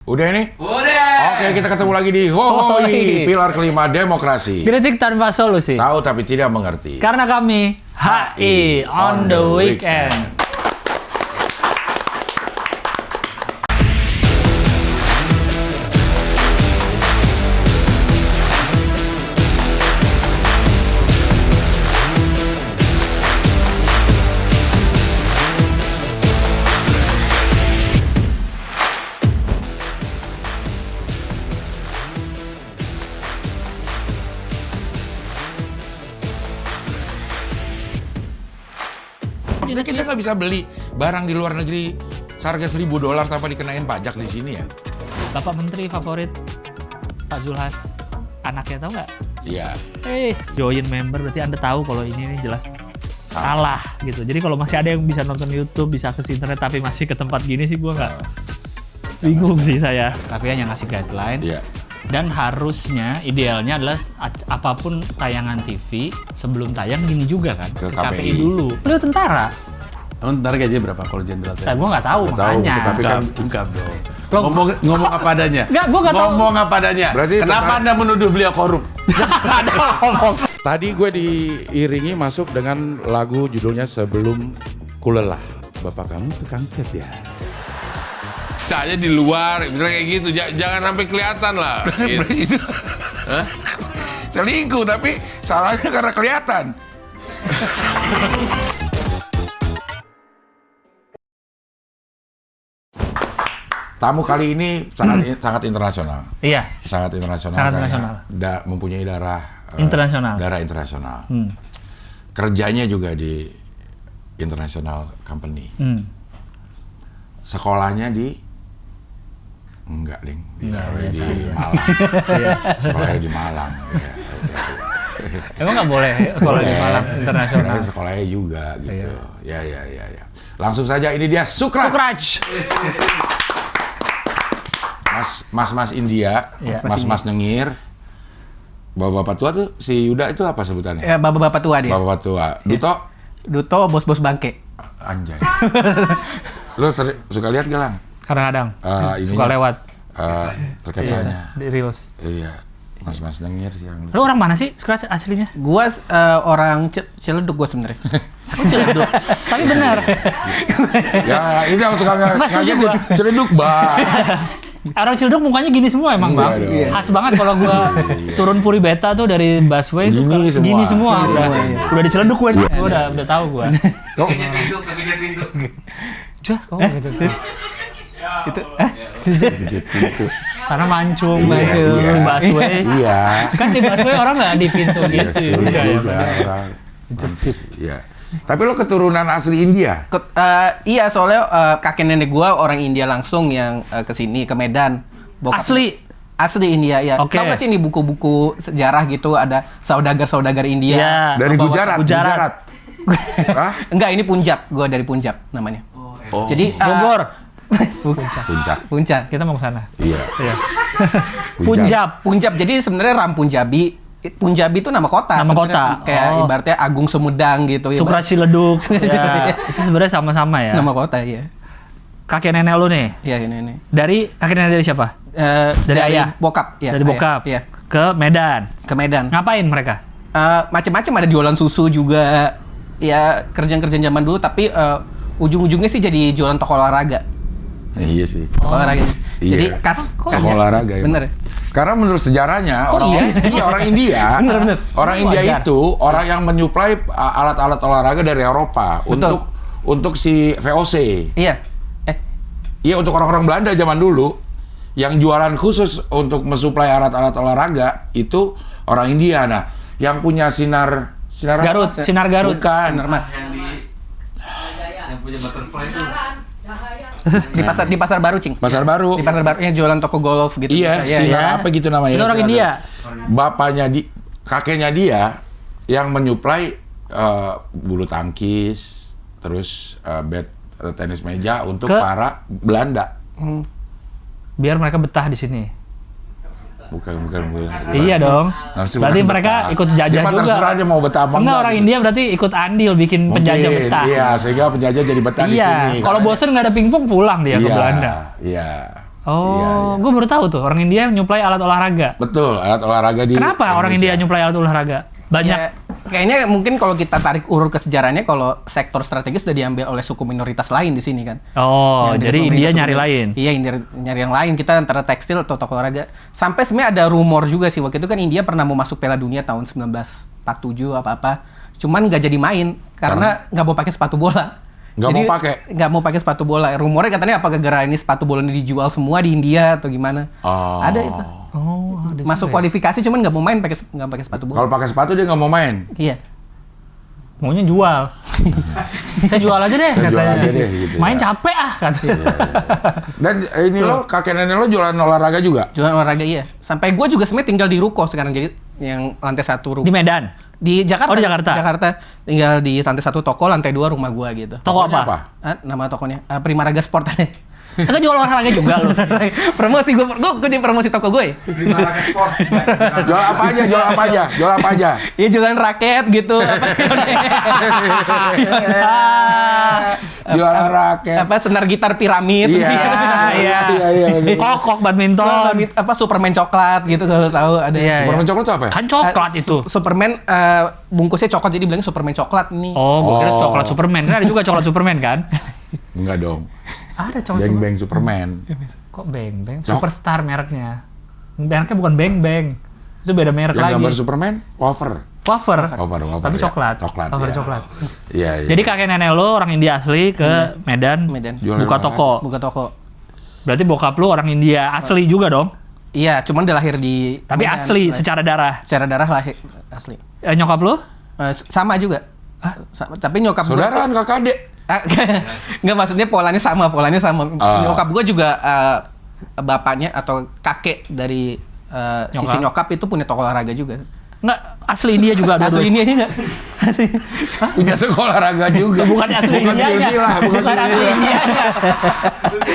Udah ini? Udah. Oke, kita ketemu lagi di Hohoi, pilar kelima demokrasi. Kritik tanpa solusi. Tahu tapi tidak mengerti. Karena kami HI on the weekend. Jadi kita nggak bisa beli barang di luar negeri seharga $1.000 tanpa dikenain pajak di sini ya? Bapak Menteri favorit Pak Zulhas, anaknya tahu nggak? Iya. Join member berarti Anda tahu kalau ini jelas salah gitu. Jadi kalau masih ada yang bisa nonton YouTube, bisa ke internet tapi masih ke tempat gini sih gua nggak bingung sih saya. Tapi hanya ngasih guideline. Iya. Dan harusnya idealnya adalah apapun tayangan TV sebelum tayang gini juga kan Ke KPI KPI dulu. Lu tentara. Ntar gaji berapa kalau jenderal? Nah, gue nggak tahu Nggak tahu, makanya. tapi kan Ungkap dong. Loh, Ngomong apa adanya. Nggak, gua nggak tahu. Ngomong apa adanya. Berarti Kenapa tentara- Anda menuduh beliau korup? ada ngomong. Tadi gue diiringi masuk dengan lagu judulnya Sebelum Kulelah. Bapak kamu tukang cat ya? Saya di luar, misalnya kayak gitu, jangan sampai kelihatan lah. Gitu. Hah? Selingkuh, tapi salahnya karena kelihatan. Tamu kali ini sangat internasional. Iya, Sangat internasional. Sangat karena internasional. mempunyai darah Internasional. Darah internasional. Hmm. Kerjanya juga di international company. Sekolahnya di enggak, Ding. Sekolahnya di Malang. Sekolahnya di Malang. Ya, Emang nggak boleh kalau di Malang internasional. Sebenarnya sekolahnya juga gitu. Ya. Langsung saja ini dia Sukraj. Mas India, Iya. Mas Nyengir. Bapak-bapak tua tuh si Yuda itu apa sebutannya? Ya, bapak-bapak tua dia. Bapak tua. Duto bos-bos bangke. Anjay. Lu suka lihat gak, Lang? Kadang-kadang Ininya, suka lewat sketsanya. di reels. Iya. Mas Nyengir sih yang Lu orang mana sih Sukraj aslinya? Gua orang Ciledug gua sebenarnya. Oh, Ciledug. Tapi benar. Ya, ini yang suka Mas, setuju ngagetin. gua. Ciledug, Bang. Orang Ciledug mukanya gini semua emang, Iya Bang. dong. Khas banget kalau gua turun Puri Beta tuh dari busway tuh Gini semua. gini semua. Udah di Ciledug gua udah tahu gua. Kegejar pintu. Jah, kok gitu. Itu Gitu. Karena mancung, Iya. busway. Iya. Kan di busway orang nggak di pintu Iya gitu. sih, Udah ya. juga orang. Iya. Tapi lo keturunan asli India? iya soalnya kakek nenek gua orang India langsung yang ke sini ke Medan. Asli India ya. Oke. Tahu nggak sih ini buku-buku sejarah gitu ada saudagar-saudagar India. Iya. Dari Membawa- Gujarat. Hah? Enggak, ini Punjab. Gua dari Punjab namanya. Oh. Jadi Bogor. Puncak. Kita mau ke sana. Iya. Iya. Punjab. Punjab. Jadi sebenarnya Ram Punjabi. Punjabi itu nama kota. Nama sebenarnya. kota. Kayak Oh. ibaratnya Agung Sumedang gitu. Sukraj Ciledug. Ciledug. Ya, itu sebenarnya sama-sama ya. Nama kota ya. Kakek nenek lu nih. Iya ini. Dari kakek nenek dari siapa? Dari ayah? Bokap. Ya, Dari bokap. Iya. Ke Medan. Ke Medan. Ngapain mereka? Macam-macam ada jualan susu juga. Ya kerjaan-kerjaan zaman dulu. Tapi ujung-ujungnya sih jadi jualan toko olahraga. Iya sih. Toko olahraga. Iya. Jadi kas Toko olahraga ya. Bener. Karena menurut sejarahnya orang India, Bener. orang India wajar. itu orang yang menyuplai alat-alat olahraga dari Eropa Betul. untuk si VOC. Iya. Iya, untuk orang-orang Belanda zaman dulu yang jualan khusus untuk mensuplai alat-alat olahraga itu orang India. Nah, yang punya sinar Garut, apa? Sinar Garut. Bukan. Bener Mas. Yang punya butterfly itu. Di pasar baru, Cing. Pasar Baru. Di pasar baru yang jualan toko golf gitu. Iya, sinar ya. apa gitu namanya. Itu orang Sinar India. Garut. Kakeknya dia yang menyuplai bulu tangkis, terus tenis meja untuk para Belanda. Biar mereka betah di sini. Bukan. Iya dong. Harus Berarti bukan mereka betah. ikut jajah Dia mah juga. terserah dia mau betah apa Enggak, orang gitu. India berarti ikut andil bikin penjajah Mungkin, betah. Iya, sehingga penjajah jadi betah di Iya. sini. Kalau Karena- bosen nggak ada pingpong pulang dia ke Iya, Belanda. Iya. Oh, gue baru tahu tuh orang India nyuplai alat olahraga. Betul, alat olahraga di Kenapa orang India nyuplai alat olahraga? Banyak. Ya, kayaknya mungkin kalau kita tarik urut ke sejarahnya, kalau sektor strategis sudah diambil oleh suku minoritas lain di sini kan. Oh, Yang jadi dari India pemerintah nyari suku- lain. Iya, nyari yang lain. Kita antara tekstil atau toko olahraga. Sampai sebenarnya ada rumor juga sih, waktu itu kan India pernah mau masuk Piala Dunia tahun 1947 apa-apa. Cuman nggak jadi main karena nggak mau pakai sepatu bola. Nggak Jadi, mau pakai? Nggak mau pakai sepatu bola. Rumornya katanya apa gara-gara ini sepatu bola ini dijual semua di India atau gimana? Oh. Ada itu. Oh, ada Masuk juga ya. kualifikasi cuman nggak mau main nggak pakai sepatu bola. Kalau pakai sepatu dia nggak mau main. Iya. Maunya jual. Saya jual aja deh. Saya jual katanya. aja deh, gitu Main ya. capek katanya. Dan ini lo kakek nenek lo jualan olahraga juga? Jualan olahraga iya. Sampai gue juga sebenarnya tinggal di ruko sekarang, jadi yang lantai 1 ruko. Di Medan. Di Jakarta. Oh, di Jakarta. Jakarta. Tinggal di lantai 1 toko, lantai 2 rumah gua gitu. Toko Pokoknya apa? Nama tokonya Primaraga Sport. Kita jual olahraga juga lu. Promosi gue jadi promosi toko gue. Jual apa aja? Jual apa aja? Jual apa aja? Iya, jualan raket gitu. Jualan raket. Apa senar gitar piramid. Iya. Iya. bener. Kokok badminton. Apa Superman coklat gitu kalau tahu ada. Iya, Superman coklat itu apa ya? Kan coklat itu. Superman bungkusnya coklat, jadi bilangnya Superman coklat nih. Oh, gue kira Oh. coklat Superman. Kan ada juga coklat Superman kan? Enggak dong. Ada coklat Bang Superman. Bang Superman. Kok Bang Bang? Cok- Superstar mereknya. Mereknya bukan Bang Bang. Itu beda merek Yang lagi. gambar Superman, wafer. Wafer. Wafer, Tapi ya. coklat. Coklat. Wafer ya. coklat. Iya, iya. Jadi kakek nenek lo orang India asli ke Medan, Medan. Jualan buka olahraga. toko. Buka toko. Berarti bokap lo orang India asli juga dong? Iya, cuman dia lahir di Tapi Medan. asli secara darah. Secara darah lahir asli. Nyokap lo? Sama juga. Tapi nyokap gua- Saudaraan kakak adik. Nggak, maksudnya polanya sama. Ah. Nyokap gue juga bapaknya atau kakek dari sisi nyokap itu punya toko olahraga juga. Nggak, asli India juga. Asli dua-duanya. ini aja nggak? Punya toko olahraga juga. Bukan asli Indianya. silsilah, bukan Bukan asli silsilah. Indianya.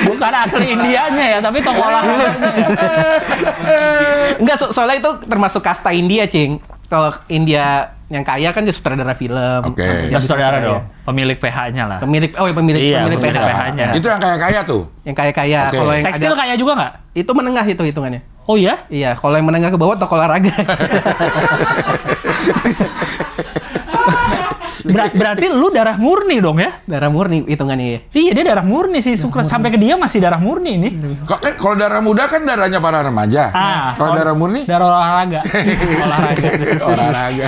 Bukan asli Indianya ya, tapi toko olahraga. Enggak, soalnya itu termasuk kasta India, Cing. Kalau India yang kaya kan dia sutradara film. Oke. Jadi Ya saudara kaya. dong, pemilik PH-nya lah. Pemilik Iya, pemilik pemilik PH. PH-nya. Itu yang kaya-kaya tuh. Yang kaya-kaya. Oke. Kalau yang Tekstil agak- kaya juga nggak? itu menengah itu hitungannya. Oh iya? Iya, kalau yang menengah ke bawah toko olahraga. Berarti lu darah murni dong ya? Darah murni hitungannya ya. Iya, dia darah murni sih. Sampai ke dia masih darah murni ini. Kok kan kalau darah muda kan darahnya para remaja. Kalau darah murni Darah olahraga. Olahraga. olahraga.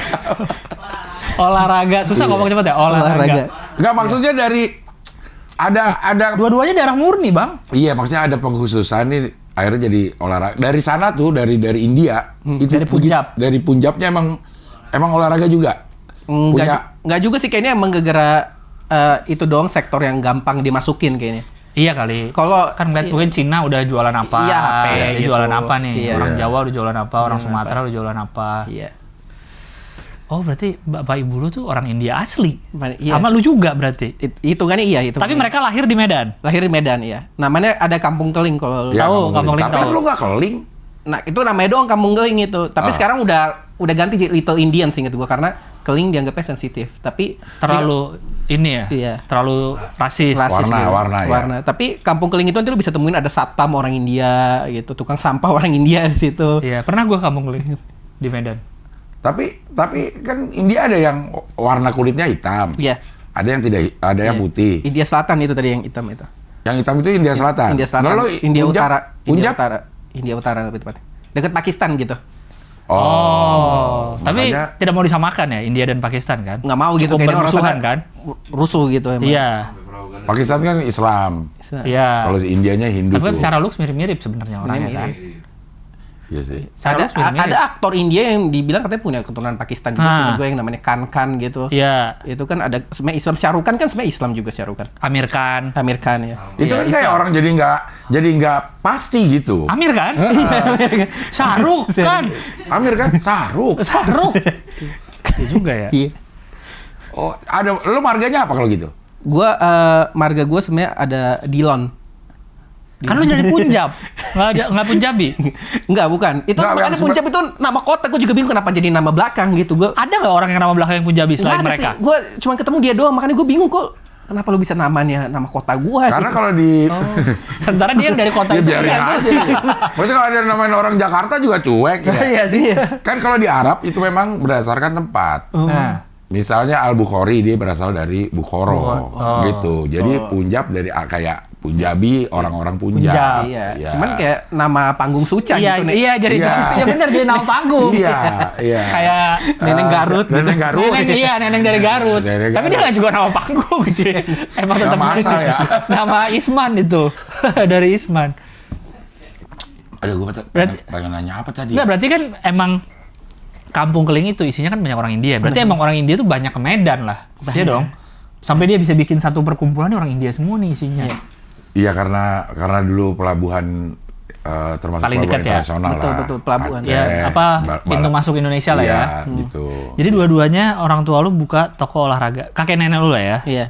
Olahraga. Susah ngomong cepet ya? Olahraga. Enggak, maksudnya dari ada Dua-duanya darah murni, Bang. iya, maksudnya ada pengkhususan nih akhirnya jadi olahraga. Dari sana tuh dari India itu dari Punjab. Dari Punjabnya emang olahraga juga. Enggak juga sih, kayaknya emang gara-gara itu doang sektor yang gampang dimasukin kayaknya. Iya kali. Kalau Kan ngeliat mungkin Cina udah jualan apa, Iya, HP dia gitu. jualan apa nih, Iya. orang Jawa udah jualan apa, orang Sumatera udah jualan apa. Iya. Oh berarti bapak ibu lu tuh orang India asli, Iya. sama lu juga berarti. Hitungannya iya itu. Tapi mereka lahir di Medan. lahir di Medan ya. Namanya ada Kampung Keling kalau Ya, Tahu, Kampung Keling Tapi tahu. lu nggak keling. Nah, itu namanya doang Kampung Keling itu. Tapi sekarang udah ganti jadi Little Indian sih ingat gua, karena Keling dianggapnya sensitif. Tapi Terlalu ini ya, Iya. terlalu rasis. rasis gitu. Warna, ya. Tapi Kampung Keling itu nanti lu bisa temuin ada satpam orang India gitu, tukang sampah orang India di situ. Iya, pernah gua kampung Keling di Medan. Tapi kan India ada yang warna kulitnya hitam. Iya. Ada yang tidak, ada yang Iya. putih. India Selatan itu tadi yang hitam itu. Yang hitam itu India Selatan. India Selatan, Lalu India Punjab- Utara, India Punjab? Utara, India Utara lebih tepatnya. Dekat Pakistan gitu. Oh, tapi makanya- tidak mau disamakan ya India dan Pakistan kan? Nggak mau gitu, Cukup kayaknya orang bermusuhan sana kan? rusuh gitu emang. Iya, Pakistan kan Islam. iya. Kalau si Indianya Hindu Tapi kan tuh. secara looks mirip-mirip sebenarnya orangnya kan. Iya sih. Secara Ada, looks mirip-mirip. ada aktor India yang dibilang katanya punya keturunan Pakistan juga, Ah. seingat gue yang namanya Khan gitu. Iya, Itu kan ada sebenarnya Islam. Shah Rukh Khan kan sebenarnya Islam juga, Shah Rukh Khan. Amir Khan. Amir Khan ya. Itu Iya, kan kayak Islam. orang jadi nggak pasti gitu. Amir kan? Syahrukh kan? Amir kan Sahruk. Syahrukh. Iya juga ya. Iya. Oh, ada lu marganya apa kalau gitu? Gua marga gue sebenarnya ada Dillon. Kan lu dari Punjab. Nggak Punjabi. Enggak, bukan. Itu Nggak, makanya yang Punjab itu nama kota. Gue juga bingung kenapa jadi nama belakang gitu. Gue Ada nggak orang yang nama belakang yang Punjabi selain mereka? Gue cuma ketemu dia doang, makanya gue bingung kok Kenapa lu bisa nama kota gua? Karena gitu. kalau di Sementara dia yang dari kota ya itu. biarin aja. Maksudnya kalau ada namain orang Jakarta juga cuek ya. Iya sih. Kan kalau di Arab itu memang berdasarkan tempat. Nah, Misalnya Al-Bukhari dia berasal dari Bukhoro gitu. Jadi Punjab dari kayak Punjabi, orang-orang Punjab. Iya. Ya. Cuman kayak nama panggung Suca iya, gitu nih. iya jadi Iya. iya benar jadi nama panggung. Iya, iya. Kayak Neneng Garut. Neneng Garut. Neneng dari Garut. Neneng Tapi dia Garut. nggak juga nama panggung sih. Emang tetap Nama asal ya. Nama Isman itu. Dari Isman. Aduh, gue pengen nanya apa tadi? Enggak, berarti kan emang Kampung Keling itu isinya kan banyak orang India. Berarti emang orang India tuh banyak ke Medan lah. Iya dong. Sampai dia bisa bikin satu perkumpulan orang India semua nih isinya. Iya, karena dulu pelabuhan termasuk Paling pelabuhan dekat ya? internasional Betul, lah. betul, pelabuhan. Aceh, Ya, apa pintu Bala- masuk Indonesia lah ya. Iya, gitu. Jadi dua-duanya orang tua lu buka toko olahraga. Kakek nenek lu lah ya. Iya,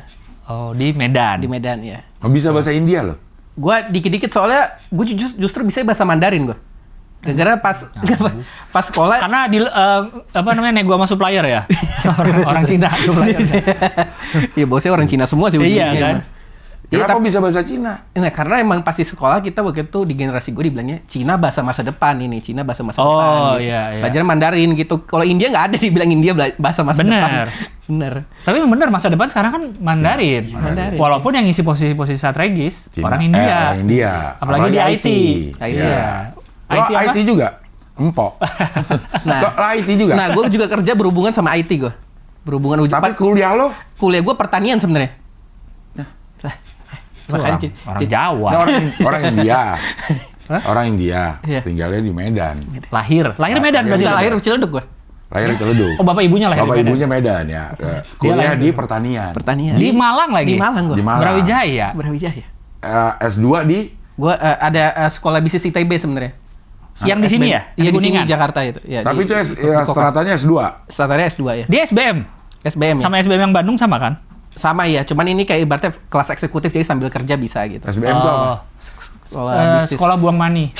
Oh, di Medan. di Medan ya. Oh, bisa bahasa India loh. Gua dikit-dikit soalnya gue justru bisa bahasa Mandarin gua. Gara-gara pas sekolah Karena di apa namanya nego sama supplier ya. orang Cina supplier. ya bosnya orang Cina semua sih. Iya ujungnya kan? emang. Iya, Kenapa tapi bisa bahasa Cina? nah, karena emang pasti sekolah kita waktu itu di generasi gue dibilangnya Cina bahasa masa depan ini, Cina bahasa masa Oh, depan. iya, iya. Belajar Mandarin gitu. Kalau India nggak ada dibilang India bahasa masa Bener. depan. Bener. Tapi bener masa depan sekarang kan Mandarin. Mandarin. Walaupun yang ngisi posisi-posisi strategis Cina. orang India. Orang India. Apalagi di IT. IT. Iya. Lo IT apa? IT juga? Empok. Nah. Lo IT juga? Nah, gue juga kerja berhubungan sama IT gue. Berhubungan Tapi kuliah lo? kuliah gue pertanian sebenarnya. Itu orang Jawa. Nah, orang India. Orang India. Iya. Tinggalnya di Medan. Lahir Medan berarti. Enggak lahir di Ciledug gue. Lahir di Ciledug. Oh, bapak ibunya lahir Bapak di Medan. ibunya Medan ya. Kuliah lahir di di- pertanian. Pertanian. Di Malang lagi. Di Malang gue. Di Malang. Brawijaya. Brawijaya. S2 di Gue ada sekolah bisnis ITB sebenarnya. Yang di sini ya? Iya di sini Kuningan? Jakarta itu. Ya, tapi di- itu di Kokas. stratanya S2. Stratanya S2 ya. Dia SBM. SBM ya. Sama SBM yang Bandung sama kan? Sama ya, cuman ini kayak ibaratnya kelas eksekutif jadi sambil kerja bisa gitu. SBM itu apa? Sekolah buang money.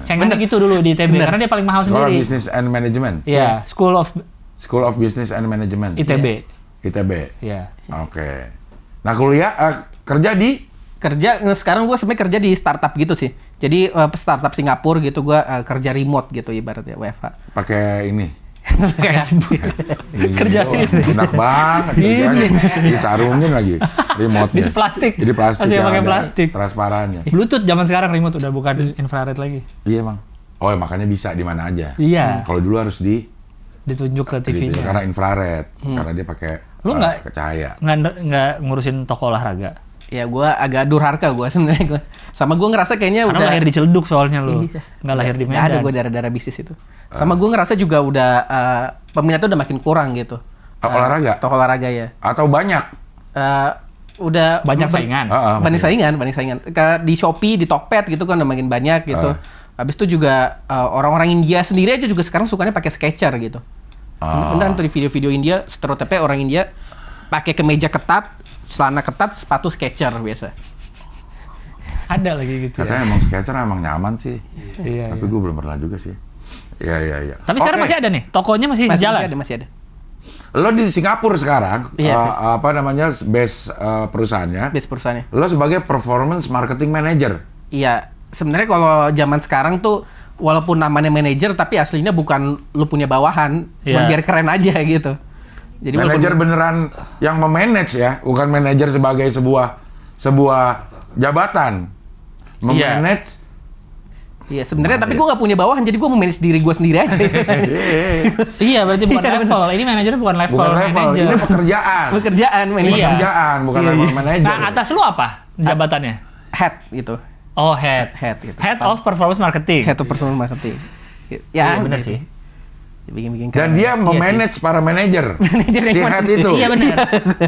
Cengennya gitu dulu di ITB karena dia paling mahal Sekolah sendiri. Business and Management. Iya, School of School of Business and Management. ITB. ITB. Iya. Oke. Nah, kuliah kerja di Sekarang gue sebenarnya kerja di startup gitu sih. Jadi startup Singapura gitu gue kerja remote gitu ibaratnya WFH. pakai ini. Kerja Ini, ini. enak banget kerjanya. Disarungin lagi remote-nya. Bisa plastik. Jadi plastik. Masih yang pakai ada plastik. Transparannya. Bluetooth zaman sekarang remote udah bukan infrared lagi. Iya, Bang. Oh, ya, makanya bisa di mana aja. Iya. Kalau dulu harus di Ditunjuk ke gitu ya, TV-nya. karena infrared, karena dia pakai Lu nggak- cahaya. Nggak ngurusin toko olahraga. Ya gue agak durhaka gue sebenarnya gue. Sama gue ngerasa kayaknya Karena udah lahir di Ciledug soalnya lu. Iya. Nggak lahir di Nggak ada Medan. gue darah-darah bisnis itu. Sama gue ngerasa juga udah peminatnya udah makin kurang gitu. Olahraga? Toko olahraga ya. Atau banyak? Udah Banyak saingan. banyak saingan. Kayak di Shopee, di Tokped gitu kan udah makin banyak gitu. Habis itu juga orang-orang India sendiri aja juga sekarang sukanya pakai Skechers gitu. Beneran tuh di video-video India, stereotipnya orang India pakai kemeja ketat, celana ketat, sepatu Skechers biasa. Ada lagi gitu Katanya ya. emang Skechers emang nyaman sih. Iya. Tapi gue belum pernah juga sih. Iya. Tapi sekarang Oke. masih ada nih. Tokonya masih jalan. Masih ada. Lo di Singapura sekarang, Iya. apa namanya, base perusahaannya, Base perusahaannya. lo sebagai performance marketing manager. Iya, sebenarnya kalau zaman sekarang tuh walaupun namanya manajer tapi aslinya bukan lu punya bawahan, cuma Iya. biar keren aja gitu. Jadi Manajer walaupun beneran yang memanage ya, bukan manajer sebagai sebuah jabatan. Memanage. iya sebenarnya tapi gue nggak punya bawahan jadi gue memanage diri gue sendiri aja. Iya, berarti bukan level. Ini manajernya bukan level, Bukan level, manager. ini pekerjaan. Pekerjaan manajer. Iya. Pekerjaan, bukan level manager. Nah, atas lu apa jabatannya? Head gitu. Oh, head. Head gitu. Head of performance marketing. Head of performance marketing. Iya, bener sih. Bikin-bikin Dan dia memanage para manajer. Manajer yang Si mana? head itu. Iya, bener.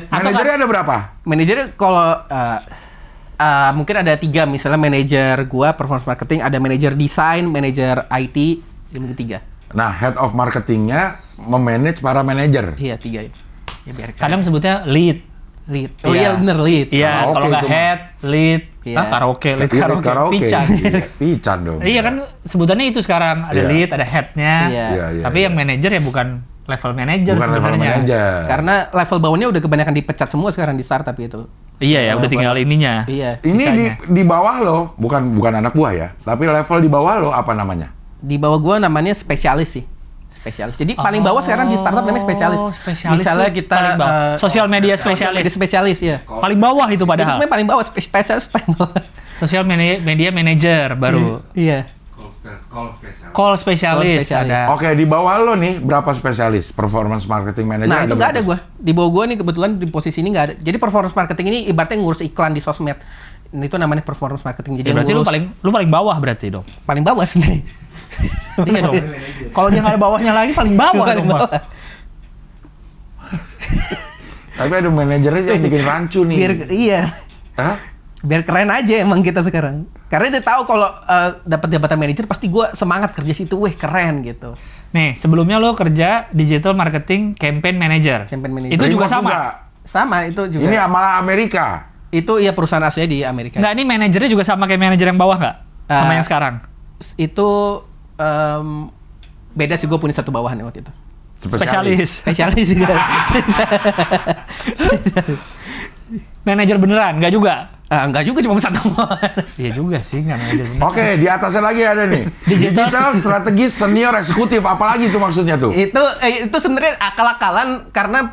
Manajernya ada berapa? Manajernya kalau mungkin ada 3 misalnya manajer gua performance marketing, ada manajer desain, manajer IT, ya mungkin 3. Nah, head of marketingnya memanage para manajer. Iya 3 ya. Ya biar Kadang sebutnya lead. lead. Oh Iya. iya bener lead. Iya, Karaoke kalau nggak itu mah. head, lead, Iya. karaoke, lead Iya, karaoke, pican. Iya, pican dong. Iya kan sebutannya itu sekarang ada Iya. lead, ada headnya. Iya. Iya, Tapi iya. yang manajer ya bukan level manajer Bukan level sebenarnya. manajer. Karena level bawahnya udah kebanyakan dipecat semua sekarang di startup itu. Iya ya, udah tinggal ininya. Iya. Ini Sisanya. di bawah lo, bukan anak buah ya, tapi level di bawah lo apa namanya? Di bawah gua namanya spesialis sih. Spesialis. Jadi paling bawah sekarang di startup namanya spesialis. Spesialis Misalnya tuh kita paling bawah. Sosial media Sosial media spesialis. spesialis ya. Paling bawah itu Itu padahal. sebenarnya paling bawah spesialis paling bawah. Sosial media manager baru. Iya. Call spesialis Call spesialis. ada. Oke, di bawah lo nih berapa spesialis? Performance marketing manager Nah itu nggak ada berapa? gue. Di bawah gue nih kebetulan di posisi ini nggak ada. Jadi performance marketing ini ibaratnya ngurus iklan di sosmed. Nah, itu namanya performance marketing. Jadi Ya, yang berarti ngurus lu paling bawah berarti dong. paling bawah sebenarnya. Iya dong. Kalau dia nggak ada bawahnya lagi paling bawah Paling dong. Bang. bawah. Tapi ada manajernya sih yang bikin rancu nih. Iya. Hah? Biar keren aja emang kita sekarang. Karena dia tahu kalau dapat jabatan manajer pasti gue semangat kerja situ, weh keren gitu. Nih, sebelumnya lo kerja digital marketing campaign manager. Campaign manager. Itu juga Remote sama. Sama itu juga. Ini malah Amerika. Itu ya perusahaan aslinya di Amerika. Enggak, ini manajernya juga sama kayak manajer yang bawah nggak? Sama yang sekarang. Itu beda sih, gue punya satu bawahan waktu itu. Spesialis. Spesialis juga. Manajer beneran, nggak juga? Enggak juga, cuma satu bawahan. Iya juga sih, nggak manajer beneran. Oke, di atasnya lagi ada nih. Digital. Digital strategis senior eksekutif. Apalagi itu maksudnya tuh? Itu sebenarnya akal-akalan karena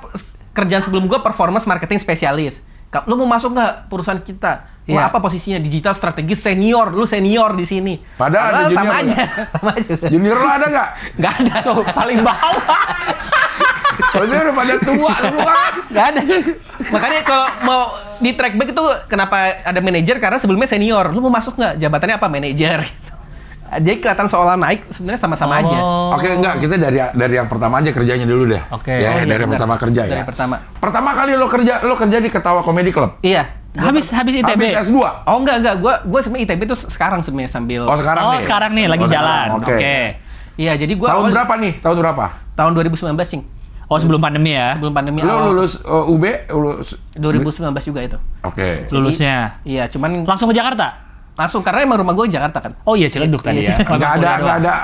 kerjaan sebelum gue performance marketing spesialis. Lu mau masuk nggak perusahaan kita? Mau Iya. apa posisinya? Digital strategis senior, lu senior di sini. Padahal ada sama junior. aja, sama aja. Junior lo ada nggak? Nggak ada tuh, paling bawah. Maksudnya udah pada tua semua. Nggak ada. Makanya kalau mau di track back itu kenapa ada manajer, karena sebelumnya senior. Lu mau masuk nggak? Jabatannya apa? Manajer. Gitu. Jadi kelihatan seolah naik, sebenarnya sama-sama aja. Oke, enggak, kita dari yang pertama aja kerjanya dulu deh. Oke. Ya, Oh, iya, dari yang benar. pertama kerja ya. Dari pertama. Pertama kali lo kerja di Ketawa Comedy Club. Iya. Habis ITB. Habis S2. Oh enggak. Gue sebenarnya ITB tuh sekarang sebenarnya sambil. Oh, sekarang Oh, nih. sekarang nih lagi Oh, sekarang. jalan. Oke. Oke. Iya, jadi gue Tahun berapa nih? Tahun berapa? Tahun 2019, Cing. Oh, sebelum pandemi ya? Sebelum pandemi Lo awal. lulus UB? Lulus 2019 juga itu. Oke. Lulusnya. Iya, cuman Langsung ke Jakarta? langsung karena emang rumah gue di Jakarta kan. Oh iya, Ciledug tadi ya. Iya, Nggak ada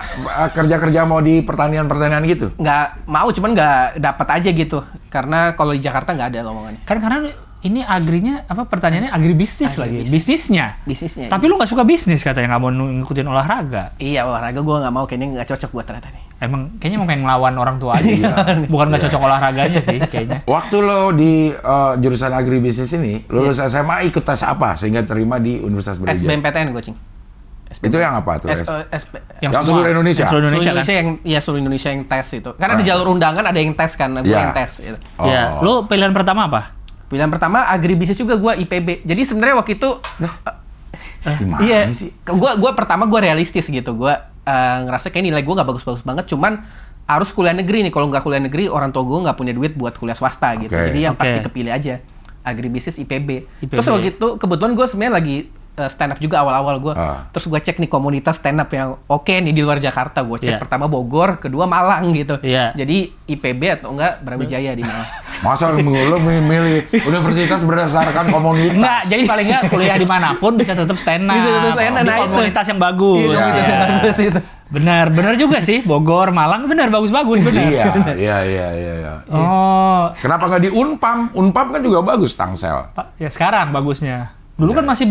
kerja-kerja mau di pertanian gitu? Nggak mau, cuman nggak dapat aja gitu. Karena kalau di Jakarta nggak ada lowongannya. Kan karena ini agrinya apa pertanyaannya agribisnis lagi. Bisnisnya. Bisnisnya. Tapi lu nggak suka bisnis katanya, nggak mau ngikutin olahraga. Iya, olahraga gue nggak mau, kayaknya nggak cocok buat ternyata nih. Emang kayaknya mau pengen ngelawan orang tua aja. Bukan nggak cocok olahraganya sih kayaknya. Waktu lo di jurusan agribisnis ini, lulus SMA ikut tes apa sehingga terima di Universitas Brawijaya? SBMPTN gue, Cing. Itu yang apa tuh? Yang semua- seluruh Indonesia? yang seluruh Indonesia, Indonesia kan? yang seluruh Indonesia yang tes itu. Karena di jalur undangan ada yang tes kan, gue Iya. yang tes. Gitu. Oh. Ya, lu pilihan pertama apa? Pilihan pertama agribisnis juga gue IPB. Jadi sebenarnya waktu itu Gimana iya, sih? gue pertama gue realistis gitu. Gue ngerasa kayak nilai gue nggak bagus-bagus banget. Cuman harus kuliah negeri nih. Kalau nggak kuliah negeri, orang tua gue nggak punya duit buat kuliah swasta gitu. Oke. Jadi yang pasti Oke. kepilih aja agribisnis IPB. IPB. Terus waktu itu kebetulan gue sebenarnya lagi stand up juga awal-awal gue. Terus gue cek nih komunitas stand up yang oke nih di luar Jakarta. Gue cek Iya. pertama Bogor, kedua Malang gitu. Iya. Jadi IPB atau enggak Brawijaya di Malang. Masa lo milih universitas berdasarkan komunitas? Enggak, jadi paling nggak kuliah dimanapun bisa tetap stand up. Bisa tetap stand up, Di nah itu. komunitas yang bagus. Iya, komunitas yang bagus itu. Benar juga sih. Bogor, Malang, benar bagus-bagus benar. Iya. Oh, Kenapa nggak di Unpam? Unpam kan juga bagus, Tangsel. Pak, ya sekarang bagusnya. Dulu kan masih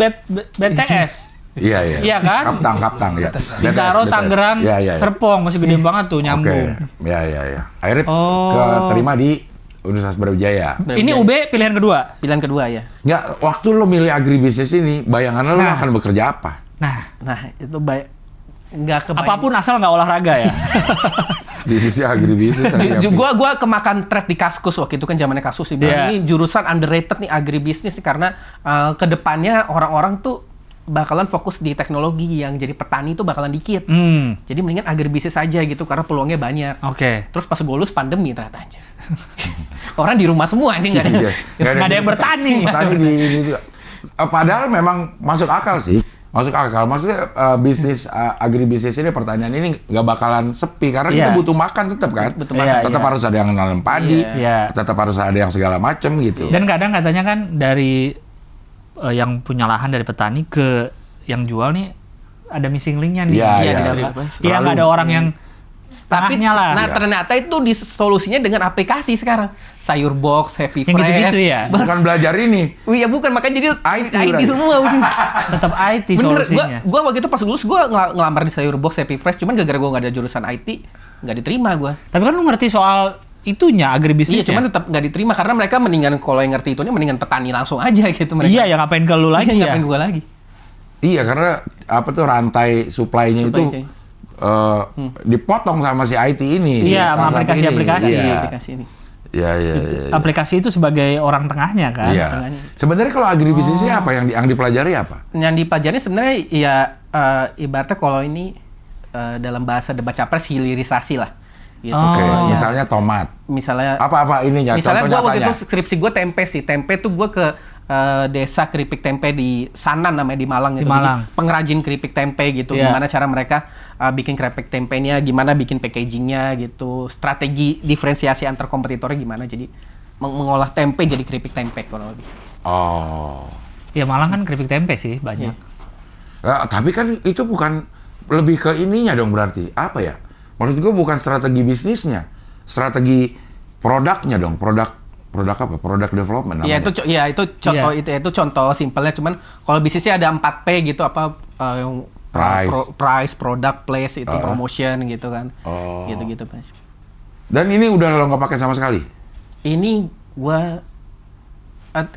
BTS. Iya. Iya kan? Kaptang ya. Bintaro, Tangerang, Iya. Serpong masih gede banget tuh nyambung. Oke. Iya. Akhirnya Oh. keterima di Universitas Brawijaya. Ini UB pilihan kedua. Pilihan kedua ya. Nggak, waktu lo milih agribisnis ini, bayangan lo Nah. akan bekerja apa? Nah, itu baik. Nggak kebayang. Apapun asal nggak olahraga ya. Bisnisnya agribisnis. Gua kemakan thread di Kaskus waktu itu kan zamannya Kaskus sih. Iya. Ini jurusan underrated nih agribisnis nih, karena kedepannya orang-orang tuh bakalan fokus di teknologi, yang jadi petani tuh bakalan dikit. Jadi mendingan agribisnis aja gitu karena peluangnya banyak. Oke. Terus pas gue lulus pandemi ternyata aja. Orang di rumah semua anjing nggak ada. Nggak ada yang bertani. Petani padahal memang masuk akal sih. Masuk akal. Maksudnya bisnis agribisnis ini, pertanian ini nggak bakalan sepi karena kita Iya. butuh makan tetap kan. Butuh makan. Tetap Iya. harus ada yang nanam padi. Iya. Tetap harus ada yang segala macam gitu. Dan kadang katanya kan dari yang punya lahan dari petani ke yang jual nih ada missing link-nya nih. Iya, Iya, iya. gitu. Iya, Iya, nggak ada orang yang Tapi Tengahnya lah. nah ternyata itu solusinya dengan aplikasi sekarang. Sayur box, Happy Yang Fresh. gitu-gitu ya? Bukan belajar ini. Oh iya bukan, makanya jadi IT IT berarti. semua udah. Tetap IT Bener, solusinya. gua waktu itu pas lulus gua ngelamar di Sayur Box Happy Fresh, cuman gara-gara gua nggak ada jurusan IT, nggak diterima gua. Tapi kan lu ngerti soal itunya, agribisnisnya. Iya, cuman tetap nggak diterima karena mereka mendingan kalau yang ngerti itunya mendingan petani langsung aja gitu mereka. Iya, ya ngapain ke lu lagi Iya, ya? ngapain gua lagi? Iya, karena apa tuh rantai supply-nya itu Supply chain. dipotong sama si IT ini. si Iya, sama startup ini. aplikasi-aplikasi. Iya. Aplikasi ini. Iya. Aplikasi itu sebagai orang tengahnya kan. Iya. tengahnya. Sebenarnya kalau agribisnisnya apa yang dipelajari apa? Yang dipelajari sebenarnya ya ibaratnya kalau ini dalam bahasa debat capres hilirisasi lah. Gitu. Oh. Oke, iya. misalnya tomat. Misalnya Apa ininya? Misalnya Contoh gue waktu nyatanya. itu skripsi gue tempe sih. Tempe tuh gue ke desa keripik tempe di Sanan namanya di Malang Di gitu. Malang. Jadi pengrajin keripik tempe gitu. Iya. Gimana cara mereka bikin keripik tempenya, gimana bikin packagingnya gitu. Strategi diferensiasi antar kompetitornya gimana. Jadi mengolah tempe jadi keripik tempe kurang lebih. Oh. Ya Malang kan keripik tempe sih banyak. Nah, tapi kan itu bukan lebih ke ininya dong berarti. Apa ya? Menurut gue bukan strategi bisnisnya. Strategi produknya dong. Produk apa? Product development Iya namanya. itu contoh Iya. itu contoh simpelnya, cuman kalau bisnisnya ada 4P gitu apa yang price, product, place, itu promotion gitu kan. Oh. Gitu-gitu, Pak. Dan ini udah lo nggak pakai sama sekali? Ini gua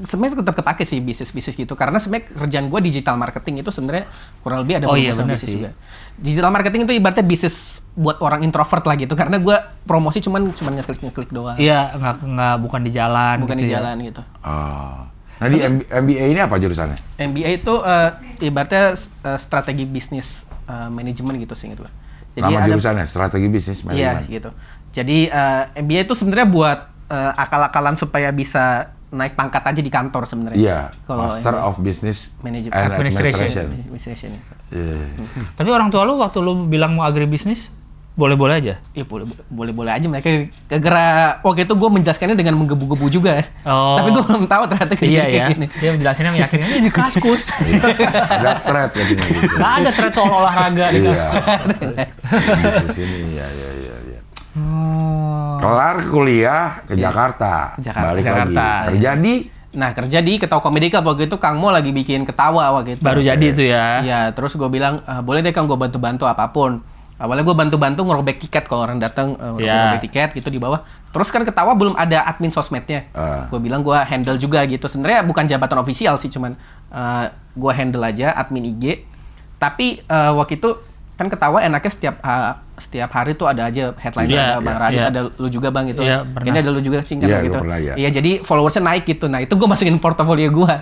sebenarnya tetap kepake sih bisnis gitu karena sebenarnya kerjaan gua digital marketing itu sebenarnya kurang lebih ada Oh iya, hubungan sama benar bisnis sih. juga. Digital marketing itu ibaratnya bisnis buat orang introvert lah gitu karena gua promosi cuman ngeklik doang. Iya, nggak bukan di jalan. Bukan gitu di ya. jalan gitu. Oh. Nah di MBA ini apa jurusannya? MBA itu ibaratnya strategi bisnis manajemen gitu sih gitu. Nama jurusannya strategi bisnis Iya manajemen. gitu. Jadi MBA itu sebenarnya buat akal-akalan supaya bisa naik pangkat aja di kantor sebenarnya. Iya. Kalau Master MBA. of Business Management. and Administration. Administration. Administration. Iya. Tapi orang tua lu waktu lu bilang mau agribisnis, boleh-boleh aja. Ya boleh aja mereka gara waktu itu gue menjelaskannya dengan menggebu-gebu juga. Oh. Tapi gue belum tahu ternyata Iya kayak ya. gini. Dia menjelasinnya meyakinkan ini di Kaskus. Ada thread ya gitu. Nggak ada thread soal olahraga di Iya. Kaskus. Bisnis ini ya. Kelar kuliah ke Jakarta. Jakarta. Balik Jakarta. lagi. Kerja di Nah kerja di Ketawa Komedika waktu itu Kang Mo lagi bikin ketawa waktu itu. Baru jadi itu ya. Iya, terus gue bilang boleh deh Kang gue bantu-bantu apapun. Awalnya gue bantu-bantu ngerobek tiket kalau orang datang Iya. ngerobek tiket gitu di bawah. Terus kan Ketawa belum ada admin sosmednya. Gue bilang gue handle juga gitu. Sebenarnya bukan jabatan ofisial sih, cuman gue handle aja admin IG. Tapi waktu itu kan Ketawa enaknya setiap hari tuh ada aja headline Iya, ada Bang iya, Radit, iya. ada lu juga Bang gitu. Iya, pernah. Kayaknya ada lu juga Cing, kan, Iya, gitu. gua pernah, ya. Iya, jadi followersnya naik gitu. Nah, itu gue masukin portofolio gue.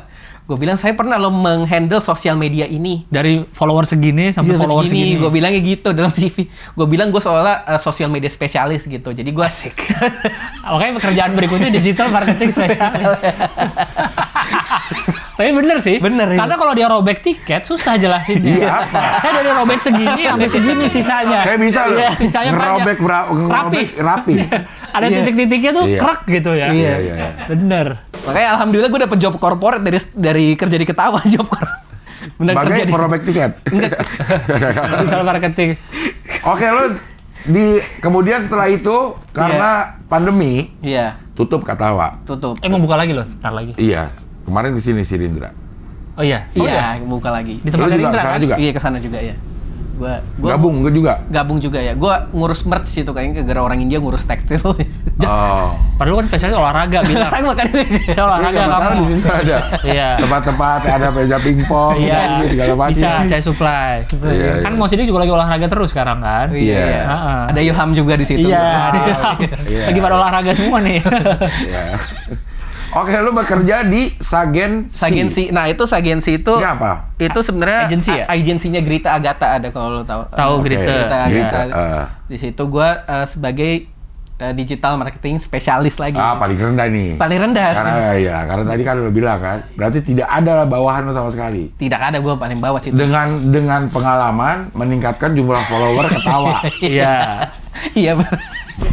Gue bilang saya pernah lo menghandle sosial media ini. Dari follower segini sampai follower segini. Gue bilangnya gitu dalam CV. Gue bilang gue soalnya sosial media spesialis gitu. Jadi gue asik. Makanya pekerjaan berikutnya digital marketing spesialis. Tapi bener sih. Bener, iya. Karena kalau dia robek tiket susah jelasinnya. Iya, apa? Saya dari robek segini sampai segini sisanya. saya bisa loh. Iya, sisanya Ngerobek banyak. rapi. Ada titik-titiknya tuh Iya. krek gitu ya. Iya. Bener. Makanya alhamdulillah gue dapet job corporate dari kerja di Ketawa job corporate. Bener kerja Sebagai di perobek tiket. Digital marketing. Oke, lo kemudian setelah itu karena pandemi Iya, tutup Ketawa. tutup. Mau buka lagi loh, ntar lagi. Iya, kemarin kesini si Rindra. Oh iya. Iya, buka lagi. Di tempat Lu juga Gerindra kesana kan? juga? Iya kesana juga ya. Gua Gabung gue juga. gabung juga ya. Gua ngurus merch itu kayaknya gara orang India ngurus tekstil. Oh. Padahal kan spesialnya olahraga bilang. Makanya Saya olahraga Siapa tahu kamu. di situ ada Iya. tempat-tempat ada meja pingpong, Iya, ini segala macam. bisa saya supply. Iya, Kan iya. Mo Sidik juga lagi olahraga terus sekarang kan? Iya. Heeh. Ada Ilham juga di situ. Iya, Iya. lagi pada olahraga semua nih. Iya. Oke, lu bekerja di Sagensi. Nah, itu Sagensi itu Ini apa? Itu sebenarnya Agensi ya? agensinya Grita Agatha ada kalau lo tahu. Tahu Oke, Grita. Grita. Di situ gua sebagai digital marketing spesialis lagi. Paling rendah nih. Paling rendah. Karena tadi kan lo bilang kan, berarti tidak ada bawahan lo sama sekali. Tidak ada gua paling bawah situ. Dengan pengalaman meningkatkan jumlah follower Ketawa. Iya. Iya.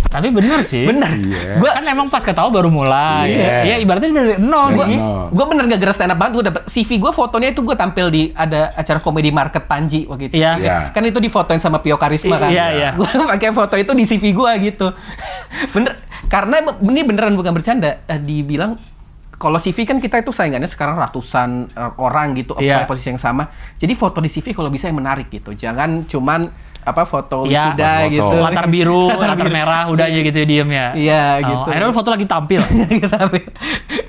Tapi bener sih. Bener. Iya. Gua Kan emang pas ketawa baru mulai. Iya. Ya ibaratnya dari nol Dari nih. nol. gue bener gak gerak stand up banget. Gue dapet CV gue, fotonya itu gue tampil di ada acara komedi market Panji waktu itu. Iya. Iya. Kan itu difotoin sama Pio Karisma kan. Iya, iya. Gue pakai foto itu di CV gue gitu. Bener. Karena ini beneran bukan bercanda. Dibilang kalau CV kan kita itu saingannya sekarang ratusan orang gitu, Iya. apply posisi yang sama. Jadi foto di CV kalau bisa yang menarik gitu. Jangan cuman foto Iya, wisuda pas foto. gitu. Latar biru, latar merah, udah aja gitu diem ya. Iya, Oh, gitu. akhirnya lu foto lagi tampil.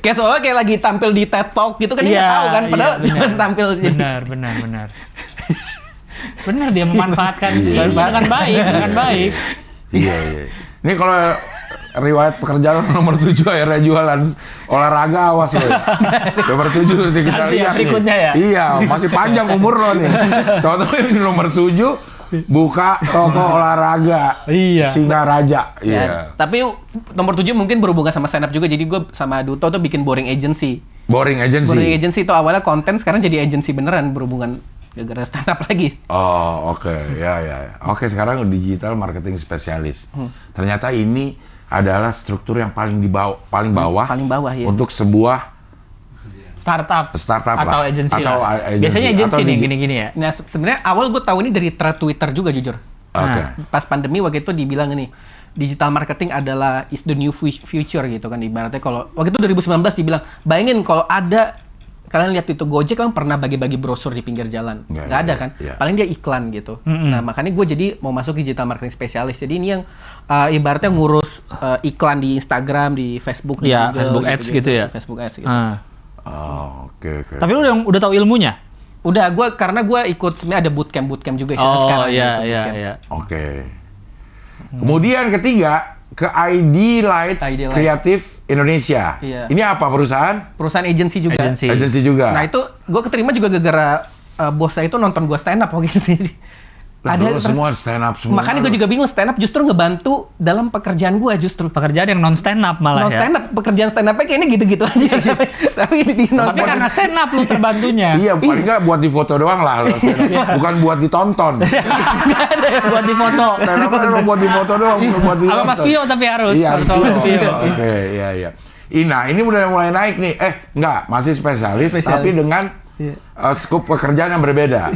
Kayak soalnya kayak lagi tampil di TED Talk gitu kan, dia nggak tahu kan, padahal benar. cuma tampil jadi. Benar. Benar dia memanfaatkan Iya. dengan baik, dengan baik. Iya. Ini kalau riwayat pekerjaan nomor 7 akhirnya jualan olahraga, awas lo. Nomor 7 terus kita Nanti yang lihat berikutnya nih. ya? Iya, masih panjang umur lo nih. Tahu-tahu ini nomor 7 buka toko olahraga. Iya. Singaraja. Ya, Iya. tapi nomor 7 mungkin berhubungan sama stand up juga. Jadi gue sama Duto tuh bikin boring agency. Boring agency. Boring agency itu awalnya konten, sekarang jadi agency beneran berhubungan gara-gara stand up lagi. Oh, oke. Ya. Oke, sekarang digital marketing spesialis. Ternyata ini adalah struktur yang paling paling bawah. Paling bawah, ya. Untuk sebuah Startup lah. atau agency Atau lah. agency. Biasanya agency Atau nih digi- gini-gini ya. Nah, sebenarnya awal gue tahu ini dari thread Twitter juga jujur. Oke. Nah. Pas pandemi waktu itu dibilang ini, digital marketing adalah is the new future gitu kan, ibaratnya kalau waktu itu 2019 dibilang, bayangin kalau ada, kalian lihat itu Gojek kan pernah bagi-bagi brosur di pinggir jalan, nggak ada kan, iya. paling dia iklan gitu. Nah makanya gue jadi mau masuk digital marketing spesialis, jadi ini yang ibaratnya ngurus iklan di Instagram, di Facebook, di Iya, Google, Facebook Ads gitu ya? Facebook Ads gitu. Ah. Oh, oke. Tapi lu udah tahu ilmunya? Udah, karena gue ikut sebenarnya ada bootcamp juga sekarang. Iya, gitu, iya, bootcamp. iya. Oke. Kemudian ketiga, ke ID Lights ID Lights. Kreatif Indonesia. Iya. Ini apa perusahaan? Perusahaan agensi juga. Agency. Agensi juga. Nah itu gue keterima juga gara-gara bos saya itu nonton gue stand up waktu itu. Jadi, Lah, lu semua stand up semua. makanya gue juga bingung, stand up justru ngebantu dalam pekerjaan gue justru. Pekerjaan yang non stand up malah Non ya. stand up, pekerjaan stand up kayaknya gitu-gitu aja. Tapi di non Tapi karena stand up lu terbantunya. Iya, paling nggak buat difoto doang lah. Lo stand up. Bukan buat ditonton. Buat di foto. Stand up kan emang buat difoto doang, bukan buat ditonton. Sama Mas Pio tapi harus. Iya, harus sama Mas Pio. Oke, iya. Nah, ini udah mulai naik nih. Enggak, masih spesialis. Tapi dengan skop pekerjaan yang berbeda.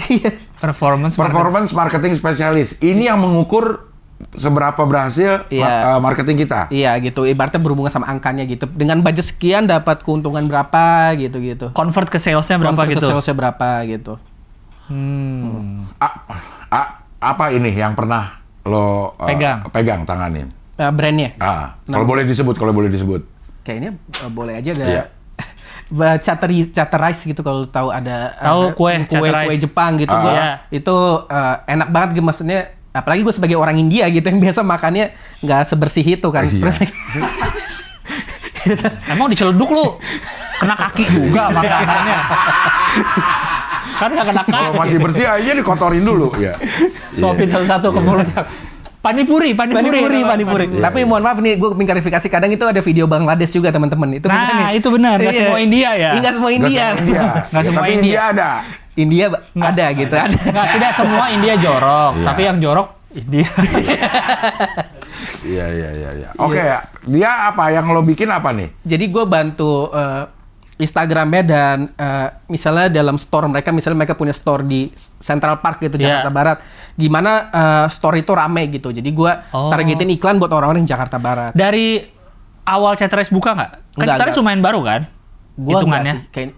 Performance. Performance marketing spesialis. Ini yang mengukur seberapa berhasil Iya. marketing kita. Iya gitu, ibaratnya berhubungan sama angkanya gitu. Dengan budget sekian dapat keuntungan berapa gitu-gitu. Convert ke salesnya berapa Convert ke gitu? salesnya berapa gitu. Apa ini yang pernah lo pegang tanganin? Brandnya. Kalau boleh disebut. Kayaknya boleh aja ada. Iya. Chatter rice gitu, kalau tahu ada Tahu kue Chatter kue Rice. Jepang gitu. Iya. Itu enak banget gitu, maksudnya apalagi gue sebagai orang India gitu yang biasa makannya nggak sebersih itu kan. Iya. Terus Emang diceleduk lu? Kena kaki juga makanannya. Kan nggak kena Kalau kaki. masih bersih aja dikotorin dulu ya. Suapin satu-satu ke mulut. Panipuri. Panipuri. Tapi mohon maaf nih, gue pengen klarifikasi, kadang itu ada video Bangladesh juga teman-teman. Itu bisa Nah, nih. itu benar. Nggak Iya. semua India ya. Nggak semua India. Nggak semua Tapi India. India ada. India ada gitu. Ada. Nggak, tidak semua India jorok. Iya. Tapi yang jorok India. Iya. Oke, dia apa yang lo bikin apa nih? Jadi gue bantu Instagramnya dan misalnya dalam store mereka, misalnya mereka punya store di Central Park gitu, Yeah. Jakarta Barat. Gimana store itu rame gitu. Jadi gue targetin iklan buat orang-orang di Jakarta Barat. Dari awal Chatteress buka nggak? Kan Nggak, Chatteress nggak. lumayan baru kan? Gua Hitungannya. nggak sih, kayak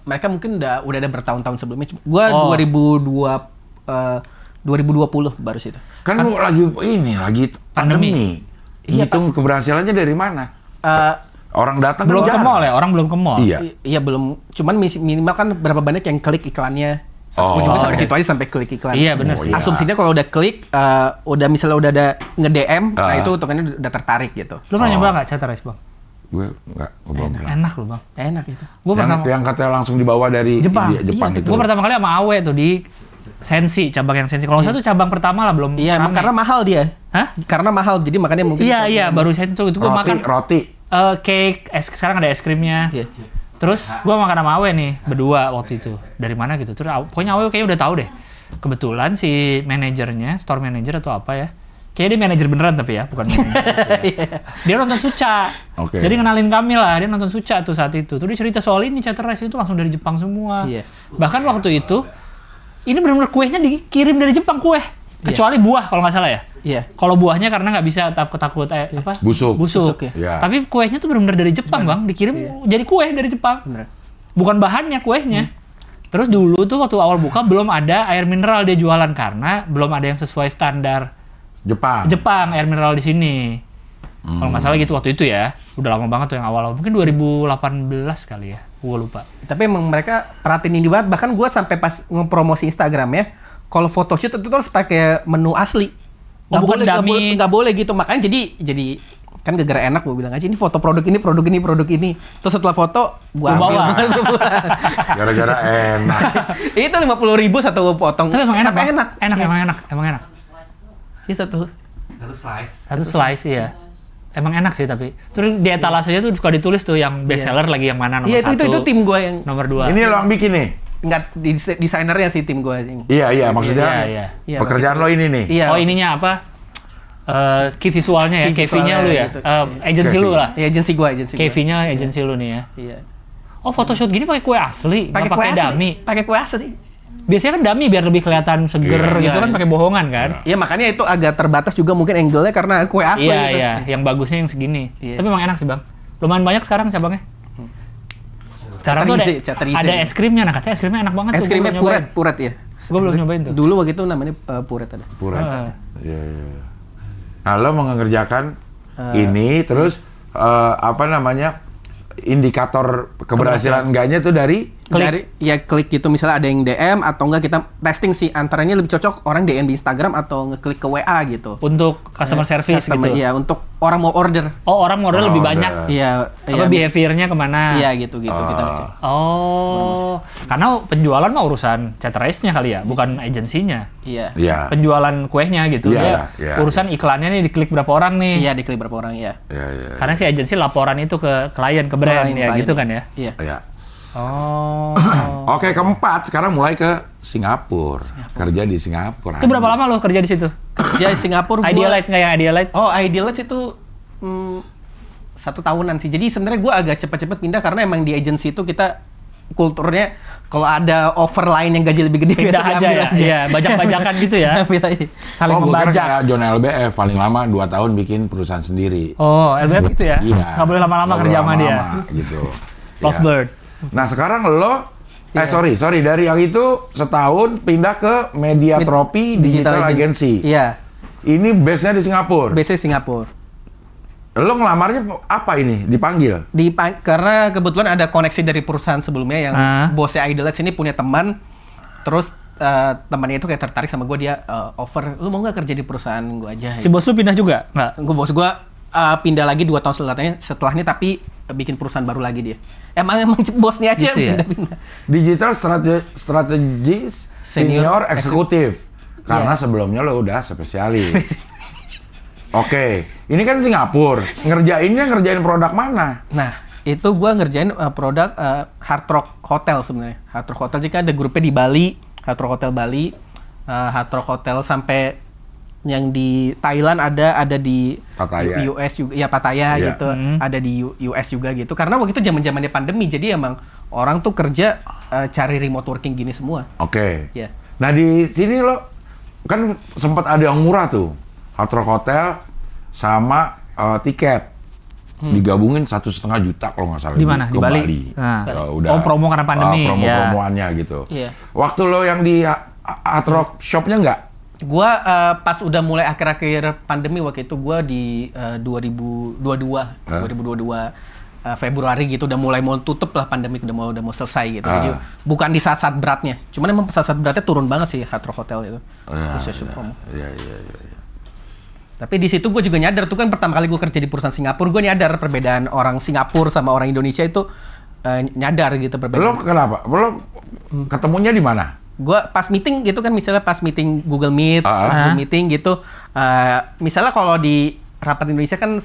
mereka mungkin udah ada bertahun-tahun sebelumnya. Gue 2020 baru sih itu. Kan lo lagi pandemi. Iya, Hitung keberhasilannya dari mana? Orang datang Belum kan ke jarang. mall ya? Orang belum ke mall. Iya. Iya belum, cuman minimal kan berapa banyak yang klik iklannya. Ujungnya sampai situ aja, sampai klik iklan. Iya, bener sih. iya. Asumsinya kalau udah klik, udah misalnya udah ada nge-DM, nah itu hitungannya udah tertarik gitu. Lu pernah nyoba nggak Chatteress, Bang? Gue belum pernah. Enak lu, Bang. Enak itu. Gue pertama Yang katanya langsung dibawa dari Jepang. Jepang Iya, itu. Gue pertama kali sama Awe tuh di Sensi, cabang yang Sensi. Kalau nggak salah tuh cabang pertama lah, belum Iya, rame. karena mahal dia. Hah? Karena mahal, jadi makanya mungkin. Iya, baru Sensi tuh. Itu gue makan Roti. cake, sekarang ada es krimnya. Iya. Terus gue makan sama Awe nih, berdua waktu itu. Dari mana gitu. Terus pokoknya Awe kayaknya udah tahu deh. Kebetulan si manajernya, store manager atau apa ya, Kayaknya dia manajer beneran tapi ya, bukan dia nonton Suca. Oke. Jadi kenalin kami lah, dia nonton Suca tuh saat itu. Terus dia cerita soal ini Chatterless itu langsung dari Jepang semua. Iya. Bahkan waktu itu, ini benar-benar kuenya dikirim dari Jepang kue. Kecuali buah kalau nggak salah ya. Iya. Kalau buahnya karena nggak bisa takut apa? Busuk. Busuk. Busuk, ya. Iya. Tapi kuenya tuh benar-benar dari Jepang, Bang. Dikirim jadi kue dari Jepang. Bener. Bukan bahannya kuenya. Terus dulu tuh waktu awal buka belum ada air mineral dia jualan karena belum ada yang sesuai standar Jepang air mineral di sini. Kalau nggak salah gitu waktu itu ya. Udah lama banget tuh yang awal. Mungkin 2018 kali ya. Gua lupa. Tapi emang mereka perhatiin ini banget. Bahkan gue sampai pas ngepromosi Instagram ya, kalau photoshoot itu harus pakai menu asli. Oh, bukan dummy. Nggak boleh gitu. Makanya jadi kan gara-gara enak gue bilang aja ini foto produk ini. Terus setelah foto gue bawa. Gara-gara enak. Itu 50.000 satu potong. Tapi emang enak, Bang. enak. Emang enak. Ini satu. Satu slice iya. Emang enak sih tapi. Terus di etalasenya tuh suka ditulis tuh yang best seller lagi yang mana nomor Iya 1. itu tim gue yang Nomor 2. Ini lo yang bikin nih? nggak desainernya sih tim gue. Iya, maksudnya Iya. pekerjaan lo ini nih. Iya. Oh ininya apa? Key visualnya ya, Key KV-nya lu ya, gitu. agensi lu lah. Iya, agensi gue. KV-nya agensi lu nih ya. Iya. Oh photoshoot gini pakai kue asli, nggak pakai dummy. Pakai kue asli. Biasanya kan dummy biar lebih kelihatan seger Iya, gitu kan pakai bohongan kan. Iya, makanya itu agak terbatas juga mungkin angle-nya karena kue asli. Iya gitu. iya, yang bagusnya yang segini. Iya. Tapi emang enak sih bang. Lumayan banyak sekarang cabangnya. Sekarang tuh Chatterless. ada es krimnya, nah katanya es krimnya enak banget Es krimnya tuh. gua belum nyobain. puret ya. Gua belum nyobain tuh. Dulu waktu itu namanya puret ada. Pura. Ah. Iya. Nah, lo mengerjakan ini terus apa namanya? Indikator keberhasilan enggaknya tuh dari Klik gitu misalnya ada yang DM atau enggak kita testing sih antaranya lebih cocok orang DM di Instagram atau ngeklik ke WA gitu. Untuk customer service Customer, gitu. Iya, untuk orang mau order. Oh orang order lebih order. banyak. Iya, Apa behaviornya kemana? Iya gitu kita cek. Oh, karena penjualan mah urusan Chatterless-nya kali ya, bukan agensinya. Iya. Iya. Penjualan kuehnya gitu. Iya, Dia iya. Iya. urusan iklannya nih diklik berapa orang nih. Iya, diklik berapa orang ya. Iya. Karena si agensi laporan itu ke klien, ke brand ya Klien. gitu kan ya. Iya. Iya. Oh. Oke, keempat sekarang mulai ke Singapura. Kerja di Singapura. Itu berapa lama lo kerja di situ? Kerja di Singapura gua. Idealite nggak yang Idealite? Oh, Idealite itu 1 tahunan sih. Jadi sebenarnya gue agak cepat-cepat pindah karena emang di agency itu kita kulturnya kalau ada offer lain yang gaji lebih gede Pindah biasa aja diambil ya. Iya, bajak-bajakan gitu ya. Ambil aja. Saling gua kira membajak. kayak John LBF paling lama 2 tahun bikin perusahaan sendiri. Oh, LBF gitu ya? Iya. Nggak boleh lama-lama Nggak kerja boleh sama dia. lama-lama, gitu. Lovebird. Nah, sekarang lo Iya. sorry dari yang itu setahun pindah ke Mediatropi Digital Agency. Iya. Ini base-nya di Singapura. Base Singapura. Lo ngelamarnya apa ini? Dipanggil? Karena kebetulan ada koneksi dari perusahaan sebelumnya yang bosnya Idealite sini punya teman. Terus temannya itu kayak tertarik sama gue, dia offer, lu mau nggak kerja di perusahaan gue aja? Si bos lu pindah juga? Nggak? Bos gue pindah lagi 2 tahun setelahnya tapi bikin perusahaan baru lagi dia. Emang bosnya aja Gitu ya? pindah-pindah. Digital Strategist Senior Eksekutif. Karena Iya. sebelumnya lo udah spesialis. Oke, ini kan Singapura. Ngerjain produk mana? Nah, itu gue ngerjain produk Hard Rock Hotel sebenarnya. Hard Rock Hotel jika ada grupnya di Bali, Hard Rock Hotel Bali, Hard Rock Hotel sampai yang di Thailand ada di Pattaya. US juga, ya Pattaya Iya. gitu, ada di US juga gitu. Karena waktu itu zaman-zamannya pandemi, jadi emang orang tuh kerja cari remote working gini semua. Oke. Iya. Nah di sini lo kan sempat ada yang murah tuh, Hard Rock Hotel sama tiket digabungin 1,5 juta kalau nggak salah. Di mana? Ke Di Bali? Nah. Oh, promo karena pandemi, ya. Promoannya gitu. Iya. Waktu lo yang di Hard Rock shopnya nggak? Gua pas udah mulai akhir-akhir pandemi waktu itu gua di 2022 Februari gitu udah mulai mau tutup lah pandemi, udah mau selesai gitu. Jadi bukan di saat-saat beratnya. Cuman emang saat-saat beratnya turun banget sih Hard Rock Hotel itu. Iya. Tapi di situ gue juga nyadar tuh kan pertama kali gue kerja di perusahaan Singapura, gue nyadar perbedaan orang Singapura sama orang Indonesia itu nyadar gitu Lo perbedaan. kenapa? Lo ketemunya di mana? Gue pas meeting gitu kan, misalnya pas meeting Google Meet, Zoom meeting gitu, misalnya kalau di rapat Indonesia kan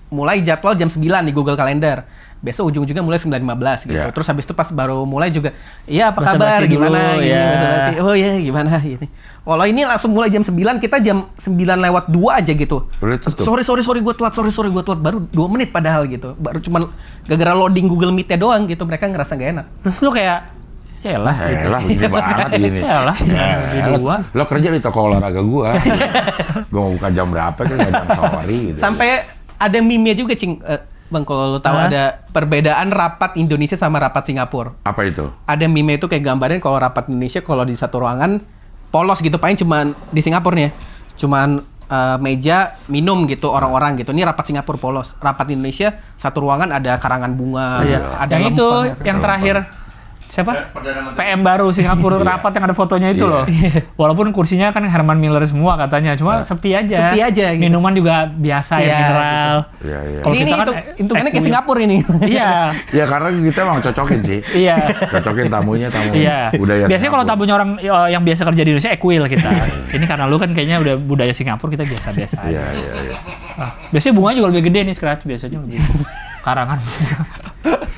mulai jadwal jam 9 di Google Calendar. Besok ujung-ujungnya mulai 9.15 gitu. Iya. Terus habis itu pas baru mulai juga, iya apa Basa-basi kabar, dulu, gimana, gini, ya. basa-basi. Oh iya, gimana, gini. Kalau ini langsung mulai jam 9, kita jam 9:02 aja gitu. Udah tutup. Sorry gue telat, baru 2 menit padahal gitu. Baru cuman gara-gara loading Google Meet-nya doang gitu, mereka ngerasa nggak enak. Terus lu kayak, yaelah gitu. Elah, begini banget gini. Yaelah, di dua. Lo kerja di toko olahraga gua. Gua mau buka jam berapa kan jam sorry gitu. Sampai ada meme-nya juga, Cing. Bang, kalau lo tahu Hah? ada perbedaan rapat Indonesia sama rapat Singapura. Apa itu? Ada meme itu kayak gambarin kalau rapat Indonesia kalau di satu ruangan polos gitu, paling cuman di Singapura nih ya. Cuman meja minum gitu orang-orang gitu. Ini rapat Singapura polos. Rapat Indonesia satu ruangan ada karangan bunga, ada Yang itu, lempeng. yang terakhir siapa? PM baru Singapura rapat yang ada fotonya itu loh. Walaupun kursinya kan Herman Miller semua katanya, cuma sepi aja. Sepi aja gitu. Minuman juga biasa ya, Iya, mineral. Iya, iya. Kalau Ini kita kan hitungannya kayak equip. Singapura ini. Iya. Ya karena kita emang cocokin sih. Iya. Cocokin tamunya tamu Iya. budaya Biasanya kalau Singapura. tamunya orang yang biasa kerja di Indonesia equil kita. Ini karena lu kan kayaknya udah budaya Singapura, kita biasa-biasa aja. Iya, iya, iya. Ah, biasanya bunganya juga lebih gede nih scratch, biasanya lebih karangan.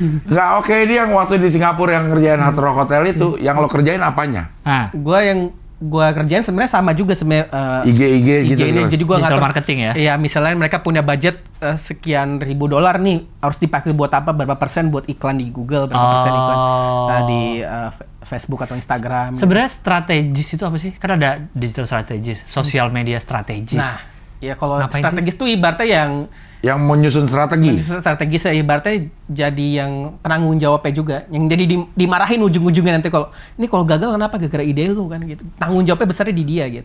Nggak, oke, dia yang waktu di Singapura yang ngerjain Hard Rock Hotel itu, yang lo kerjain apanya? Nah, Gua kerjain sebenarnya sama juga sebenarnya. IG gitu. ini, jadi gua Digital ngatur marketing ya? Iya, misalnya mereka punya budget sekian ribu dolar nih, harus dipakai buat apa, berapa persen buat iklan di Google, berapa persen iklan di Facebook atau Instagram. sebenarnya strategis itu apa sih? Kan ada digital strategis, sosial media strategis. Nah, ya kalau Ngapain strategis tuh ibaratnya Yang menyusun strategi. strategis ya ibaratnya jadi yang penanggung jawabnya juga, yang jadi dimarahin ujung-ujungnya nanti kalau ini kalau gagal kenapa, gara-gara ide lu kan gitu. Tanggung jawabnya besarnya di dia gitu.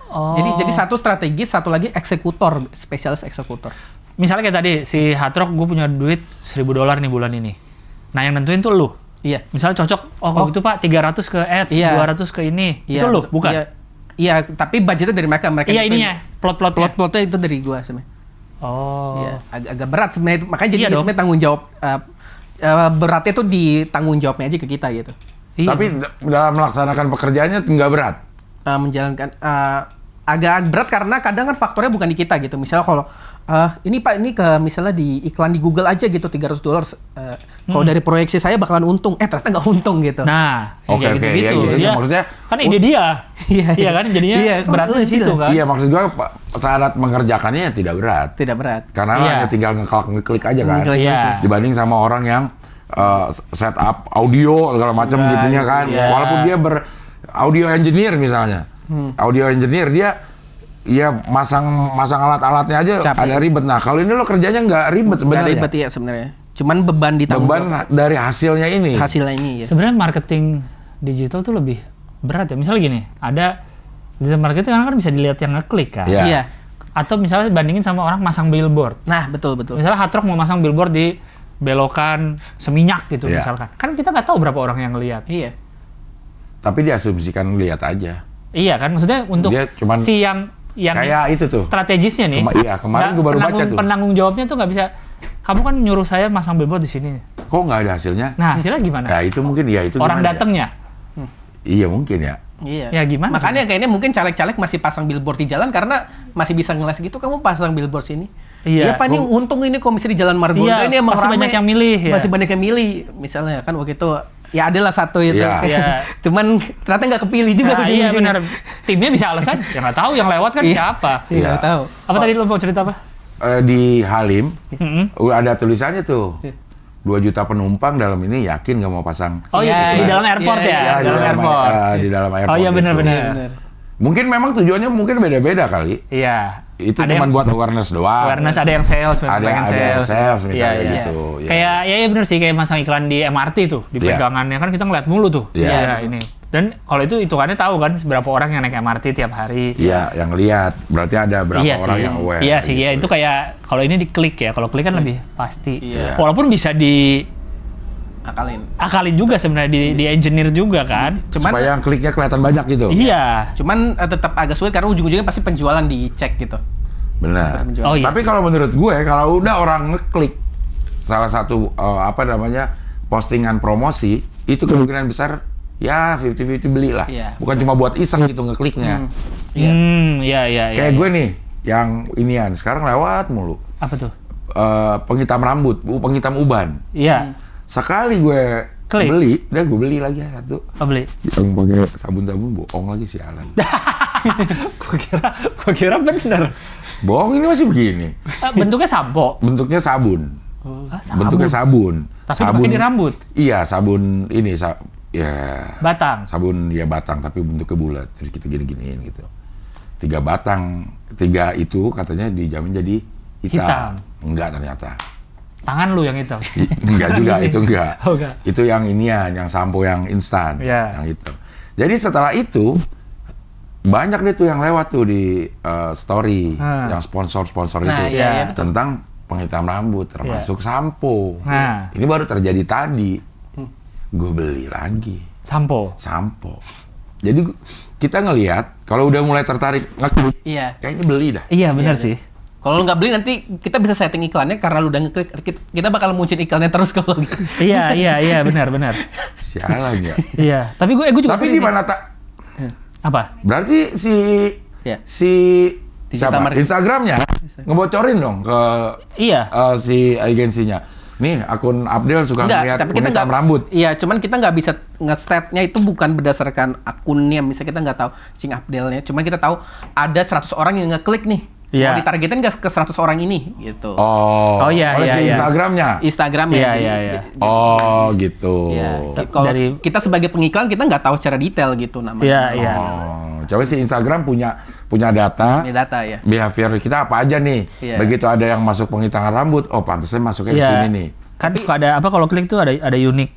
Oh. Jadi satu strategis, satu lagi eksekutor, spesialis eksekutor. Misalnya kayak tadi si Hard Rock, gue punya duit $1.000 nih bulan ini. Nah yang nentuin tuh lu. Iya. Misalnya cocok, kalau gitu Pak 300 ke ads, Iya. 200 ke ini. Iya, Itu lu, betul. bukan? Iya, tapi budgetnya dari mereka. Iya nentuin. ininya, plot-plotnya. Plot-plotnya itu dari gua sebenarnya. Oh. Iya, agak berat sebenarnya itu. Makanya jadi Iya dong. sebenarnya tanggung jawab beratnya tuh di tanggung jawabnya aja ke kita gitu. Iya. Tapi dalam melaksanakan pekerjaannya nggak berat. Menjalankan agak berat karena kadang kan faktornya bukan di kita gitu. Misalnya kalau ini Pak, ini ke misalnya di iklan di Google aja gitu $300. Kalau dari proyeksi saya bakalan untung, ternyata nggak untung gitu. Nah, Oke, kayak oke, gitu-gitu. iya, gitu. Dia- Maksudnya, kan ide dia. Iya kan, jadinya Iya, beratnya di situ kan. Iya, maksud gua saat mengerjakannya ya tidak berat. Tidak berat. Karena Iya. hanya tinggal ngeklik aja kan. Ngeklik. Iya. Dibanding sama orang yang setup audio segala macam gitunya kan. iya. Walaupun dia audio engineer misalnya. Audio engineer dia ya masang alat-alatnya aja Capek. ada ribet. Nah, kalau ini lo kerjanya nggak ribet Nggak sebenarnya. ribet ya sebenarnya. Cuman beban di tanggung Beban jawab dari hasilnya ini. hasilnya ini ya. Sebenarnya marketing digital tuh lebih berat ya. Misalnya gini, ada digital marketing kan bisa dilihat yang ngeklik kan. Iya. Iya. Atau misalnya bandingin sama orang masang billboard. Nah, betul. Misalnya Hard Rock mau masang billboard di belokan Seminyak gitu Iya. misalkan. Kan kita nggak tahu berapa orang yang ngelihat. Iya. Tapi diasumsikan lihat aja. Iya kan, maksudnya untuk Dia cuman si yang kayak itu tuh. strategisnya nih. Iya, kemarin nggak- gua baru baca penanggung- tuh. Penanggung jawabnya tuh nggak bisa. Kamu kan nyuruh saya masang billboard di sini. Kok nggak ada hasilnya? Nah, hasilnya gimana? Ya itu mungkin ya itu Orang gimana ya? datangnya. Iya mungkin ya. Iya. Ya, gimana Makanya kayaknya mungkin caleg-caleg masih pasang billboard di jalan karena masih bisa ngeles gitu. Kamu pasang billboard sini. Iya. Ya Pak, ini untung ini komisi di Jalan Margonda Iya, ini emang pasti rame. banyak yang milih, ya. Masih banyak yang milih. Misalnya kan waktu itu ya adalah satu itu. Iya. Iya. Cuman ternyata nggak kepilih juga Nah, iya ujung-ujungnya. benar. Timnya bisa alasan, ya nggak tahu yang lewat kan Iya. siapa. Iya, Iya. nggak tahu. Apa tadi lo mau cerita apa? Di Halim Mm-mm. ada tulisannya tuh 2 juta penumpang dalam ini yakin nggak mau pasang. Oh iya, Iya, di dalam iya, airport iya, ya, Ya, di dalam airport. di dalam airport. Oh iya itu. benar-benar. Iya, benar. Mungkin memang tujuannya mungkin beda-beda kali. Iya. Itu Ada cuma yang buat awareness doang. awareness, ada yang sales, memang Ada pengen yang sales misalnya Iya, iya. gitu. Iya. Kayak ya bener sih, kayak masang iklan di MRT tuh, di Iya. pegangannya kan kita ngeliat mulu tuh. Iya. Ini. Dan kalau itu hitungannya tahu kan berapa orang yang naik MRT tiap hari. Iya, yang lihat. Berarti ada berapa Iya orang sih. yang aware. Iya sih, gitu. ya itu kayak kalau ini diklik ya. Kalau klik kan lebih pasti. Iya. Walaupun bisa Akalin. juga sebenarnya di engineer juga kan. Cuman Supaya yang kliknya kelihatan banyak gitu. Iya. cuman tetap agak sulit karena ujung-ujungnya pasti penjualan dicek gitu. Benar. Oh iya. Tapi kalau menurut gue, kalau udah orang ngeklik salah satu postingan promosi, itu kemungkinan besar ya 50-50 beli lah. Iya. Bukan cuma buat iseng gitu ngekliknya. Iya. Iya. Kayak gue nih, yang inian sekarang lewat mulu. Apa tuh? penghitam rambut, penghitam uban. Iya. Sekali gue Klik. beli, gue beli lagi satu. Oh, beli. Yang pakai sabun-sabun bohong lagi sialan. Gua kira bener. Bohong ini masih begini. Bentuknya sampo. Bentuknya sabun. Sabun. Bentuknya sabun. Tapi dipakai di rambut. Iya, sabun ini ya Batang. sabun ya batang tapi bentuknya bulat. Terus kita gini-giniin gitu. 3 batang, 3 itu katanya dijamin jadi hitam. Enggak ternyata. Tangan lu yang itu. Enggak juga, itu enggak. Oh, enggak. Itu yang inian, yang sampo yang instan, Iya. yang itu. Jadi setelah itu banyak deh tuh yang lewat tuh di story, yang sponsor-sponsor Nah, itu iya, iya, tentang penghitam rambut, termasuk sampo. Nah. Ini baru terjadi tadi. Gue beli lagi Sampo. sampo. Jadi kita ngelihat kalau udah mulai tertarik ngeklik, Iya. kayaknya beli dah. Iya, benar Iya, sih. Kalau lu nggak beli nanti kita bisa setting iklannya karena lu udah ngeklik, kita bakal muncul iklannya terus kalau gitu. Iya, benar. Sialan ya. Iya, tapi gue juga Tapi sering di nih. mana Apa? Berarti Iya. si Digital siapa? marketing. Instagramnya ngebocorin dong ke Iya. si agensinya. Nih akun Abdel suka Enggak, ngeliat tapi kita penghitam nggak rambut. Iya, cuman kita nggak bisa nge-statnya itu bukan berdasarkan akunnya. Misalnya kita nggak tahu Cing Abdelnya, cuman kita tahu ada 100 orang yang ngeklik nih. Iya. Mau ditargetin nggak ke 100 orang ini gitu. Oh, iya, oleh iya, si iya. Instagramnya. Instagramnya. Iya, Jadi- iya, iya. jadi- Oh gitu. Iya. Kalau Dari- kita sebagai pengiklan kita nggak tahu secara detail gitu namanya. Iya. Oh, coba si Instagram punya data. Ini data ya. Behavior kita apa aja nih. Iya. Begitu ada yang masuk penghitungan rambut, oh pantasnya masuknya ke Iya. sini nih. Kan suka ada apa kalau klik tuh ada unique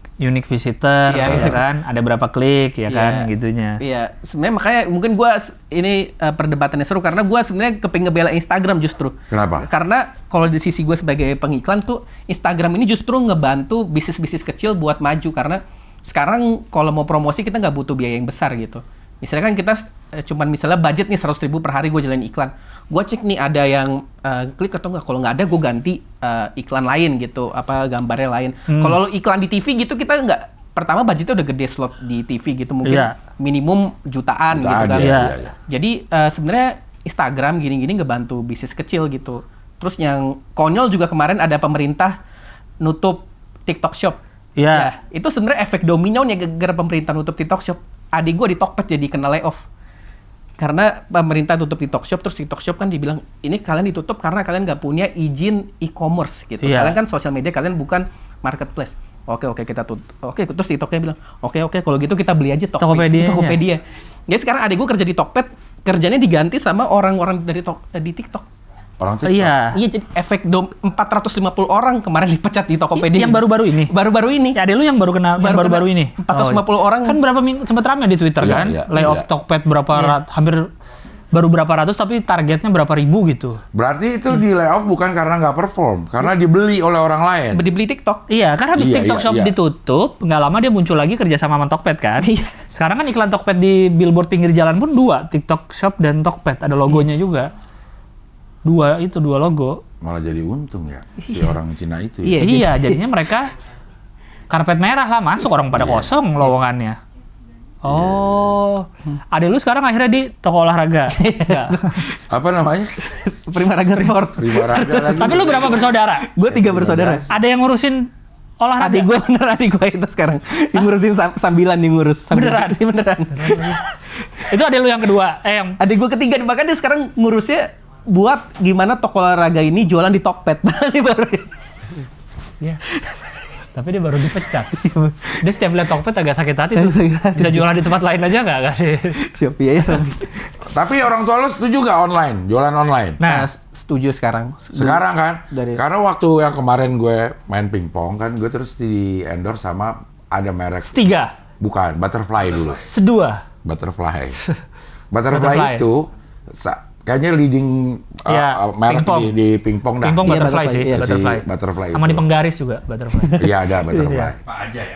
visitor, Iya, ya iya. kan? Ada berapa klik, ya kan? Iya. Gitunya. Iya, sebenarnya makanya mungkin gua ini perdebatannya seru karena gua sebenarnya kepingin ngebela Instagram justru. Kenapa? Karena kalau di sisi gua sebagai pengiklan tuh Instagram ini justru ngebantu bisnis-bisnis kecil buat maju karena sekarang kalau mau promosi kita nggak butuh biaya yang besar gitu. Misalnya kan kita cuman misalnya budget nih 100.000 per hari gue jalan iklan. Gue cek nih ada yang klik atau enggak. Kalau nggak ada gue ganti iklan lain gitu, apa gambarnya lain. Kalau iklan di TV gitu kita nggak, pertama budgetnya udah gede slot di TV gitu mungkin Iya. minimum jutaan gitu kan. Iya, Iya. iya. Jadi sebenarnya Instagram gini-gini ngebantu bisnis kecil gitu. Terus yang konyol juga kemarin ada pemerintah nutup TikTok Shop. Iya. Ya, itu sebenarnya efek dominonya gara-gara pemerintah nutup TikTok Shop. Adik gue di Tokped jadi kena layoff. Karena pemerintah tutup TikTok Shop, terus TikTok Shop kan dibilang, ini kalian ditutup karena kalian nggak punya izin e-commerce gitu. Iya. Kalian kan sosial media, kalian bukan marketplace. Oke, kita tutup. Oke, terus TikToknya bilang, oke, kalau gitu kita beli aja Tokopedia-nya. Jadi sekarang adik gue kerja di Tokped, kerjanya diganti sama orang-orang di TikTok. Orang TikTok. Iya. Iya, jadi efek 450 orang kemarin dipecat di Tokopedia. Yang baru-baru ini? Baru-baru ini. Ya, ada lu yang baru kena yang baru-baru ini. 450 orang. Kan berapa minggu sempat ramai di Twitter Iya, kan? iya, Layoff iya. Tokped berapa hampir baru berapa ratus tapi targetnya berapa ribu gitu. Berarti itu di layoff bukan karena nggak perform, karena dibeli oleh orang lain. Dibeli TikTok. Iya, kan habis Iya, TikTok iya, Shop iya. ditutup, nggak lama dia muncul lagi kerja sama Tokped kan. Iya. Sekarang kan iklan Tokped di billboard pinggir jalan pun 2, TikTok Shop dan Tokped, ada logonya juga. Dua logo. Malah jadi untung ya si orang Cina itu. Iya. Ya. Iya, jadinya mereka karpet merah lah masuk orang pada kosong lowongannya. Oh, ada lu sekarang akhirnya di toko olahraga. Enggak. Apa namanya? Prima Raga Report. Prima Raga lagi. Tapi lu berapa bersaudara? Gue 3 bersaudara. Ada yang ngurusin olahraga? Adik gue itu sekarang. Yang ngurusin sambilan yang ngurus. Beneran? Beneran. Itu ada lu yang kedua, yang Adik gue ketiga, bahkan dia sekarang ngurusnya buat gimana toko olahraga ini jualan di Tokped. Ini baru. Iya. Tapi dia baru dipecat. Dia setiap lihat Tokped agak sakit hati tuh. Sakit hati. Bisa jualan di tempat lain aja nggak sih? Shopee ya. Tapi orang tua lo setuju nggak online, jualan online? Nah, Setuju sekarang. Sekarang kan, Dari- karena waktu yang kemarin gue main pingpong kan, gue terus di endorse sama ada merek, tiga, bukan Butterfly dulu, sedua. Butterfly. Butterfly. itu kayaknya leading Iya, merek pingpong. di pingpong dah. Pingpong Iya, butterfly butterfly, sih, iya. butterfly. Si Butterfly Sama itu. di Penggaris juga butterfly. Iya ada Butterfly. Pak Ajay.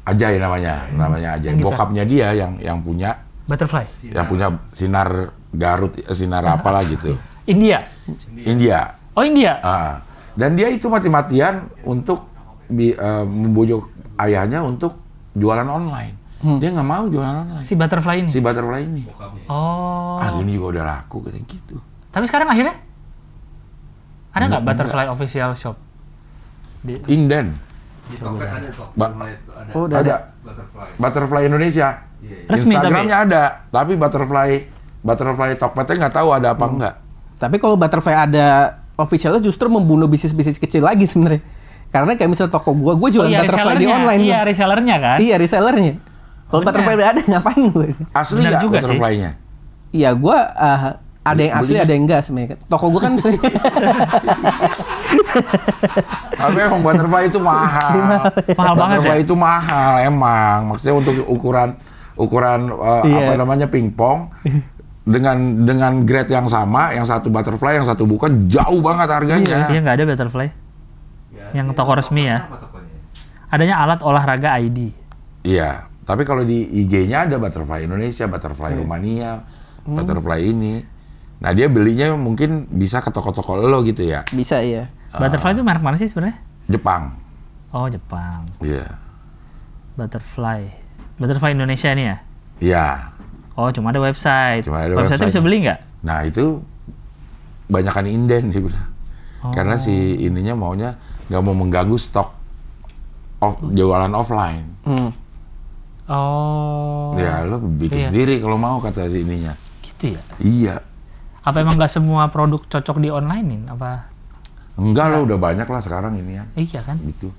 Ajay namanya Ajay. Yang gitu. Bokapnya dia yang punya Butterfly. sinar Garut, sinar apalah gitu. India. India. Oh, India. Ah. Dan dia itu mati-matian untuk membujuk ayahnya untuk jualan online. Dia nggak mau jualan online. Si butterfly ini. Si Butterfly ini. Oh. Ah ini juga udah laku kayak gitu. Tapi sekarang akhirnya Ada nggak Butterfly official shop? Inden. Di Tokped ada kok. Ba- Ada. Oh, udah ada. Butterfly. Butterfly Indonesia. Resmi Instagramnya ada, tapi Butterfly Tokpednya nggak tahu ada apa enggak. Tapi kalau Butterfly ada officialnya justru membunuh bisnis-bisnis kecil lagi sebenarnya. Karena kayak misalnya toko gue jualan Butterfly di online. Iya, resellernya kan? Iya, resellernya. Kalau Bener. Butterfly udah ada, ngapain gue? Asli Benar nggak juga sih. Butterfly-nya? Iya, gue ada yang asli, ada yang enggak sebenarnya. Toko gue kan Tapi emang Butterfly itu mahal. Mahal banget Butterfly ya? itu mahal emang. Maksudnya untuk ukuran Iya. apa namanya pingpong dengan grade yang sama, yang satu Butterfly, yang satu bukan, jauh banget harganya. Iya nggak ada Butterfly. Yang toko resmi ya. Apa tokonya? Adanya alat olahraga ID. Iya. Tapi kalau di IG-nya ada Butterfly Indonesia, Butterfly Rumania, Butterfly ini. Nah dia belinya mungkin bisa ke toko-toko lo gitu ya. bisa ya. Butterfly itu merek mana sih sebenarnya? Jepang. Oh Jepang. Iya. Butterfly Indonesia ini ya? Iya. Oh cuma ada website. Cuma ada Website-nya bisa website. beli nggak? Nah itu banyakan inden dia bilang. Karena si ininya maunya nggak mau mengganggu stok jualan offline. Oh. Ya lo bikin Iya. sendiri kalau mau kata si ininya. Gitu ya? Iya. Apa emang nggak semua produk cocok di onlinein? Apa? Enggak lo udah banyak lah sekarang ini ya. Iya kan? Gitu.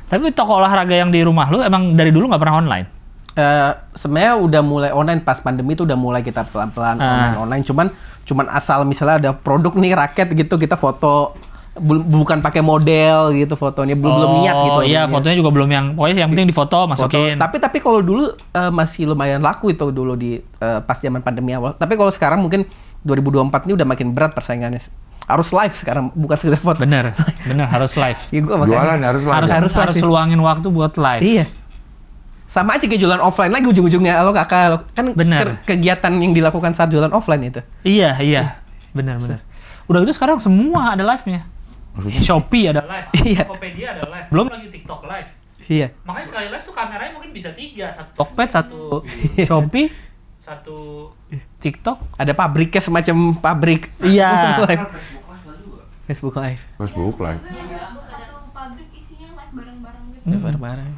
Tapi toko olahraga yang di rumah lu emang dari dulu nggak pernah online? Sebenarnya udah mulai online pas pandemi itu udah mulai kita pelan-pelan online. Cuman asal misalnya ada produk nih raket gitu kita foto bukan pakai model gitu fotonya belum niat gitu. Oh iya, Belum niat. fotonya juga belum yang pokoknya yang penting difoto Foto. masukin. Tapi kalau dulu masih lumayan laku itu dulu di pas zaman pandemi awal. Tapi kalau sekarang mungkin 2024 ini udah makin berat persaingannya. Harus live sekarang bukan sekedar foto. Bener harus live. Iya, gua makanya- Jualan harus lah. Harus live. luangin waktu buat live. Iya. Sama aja kayak jualan offline lagi ujung-ujungnya lo kakak lo kan Bener. kegiatan yang dilakukan saat jualan offline itu. Iya. Bener. Udah gitu sekarang semua ada live-nya. Shopee ada live, Iya. Tokopedia ada live. Belum lagi TikTok live. Iya. Makanya sekali live tuh kameranya mungkin bisa 3, satu Tokped, satu Shopee, satu TikTok. Ada pabriknya semacam pabrik. Iya. Live. Facebook Live. Facebook live. Satu pabrik isinya live bareng-bareng gitu. Bareng-bareng.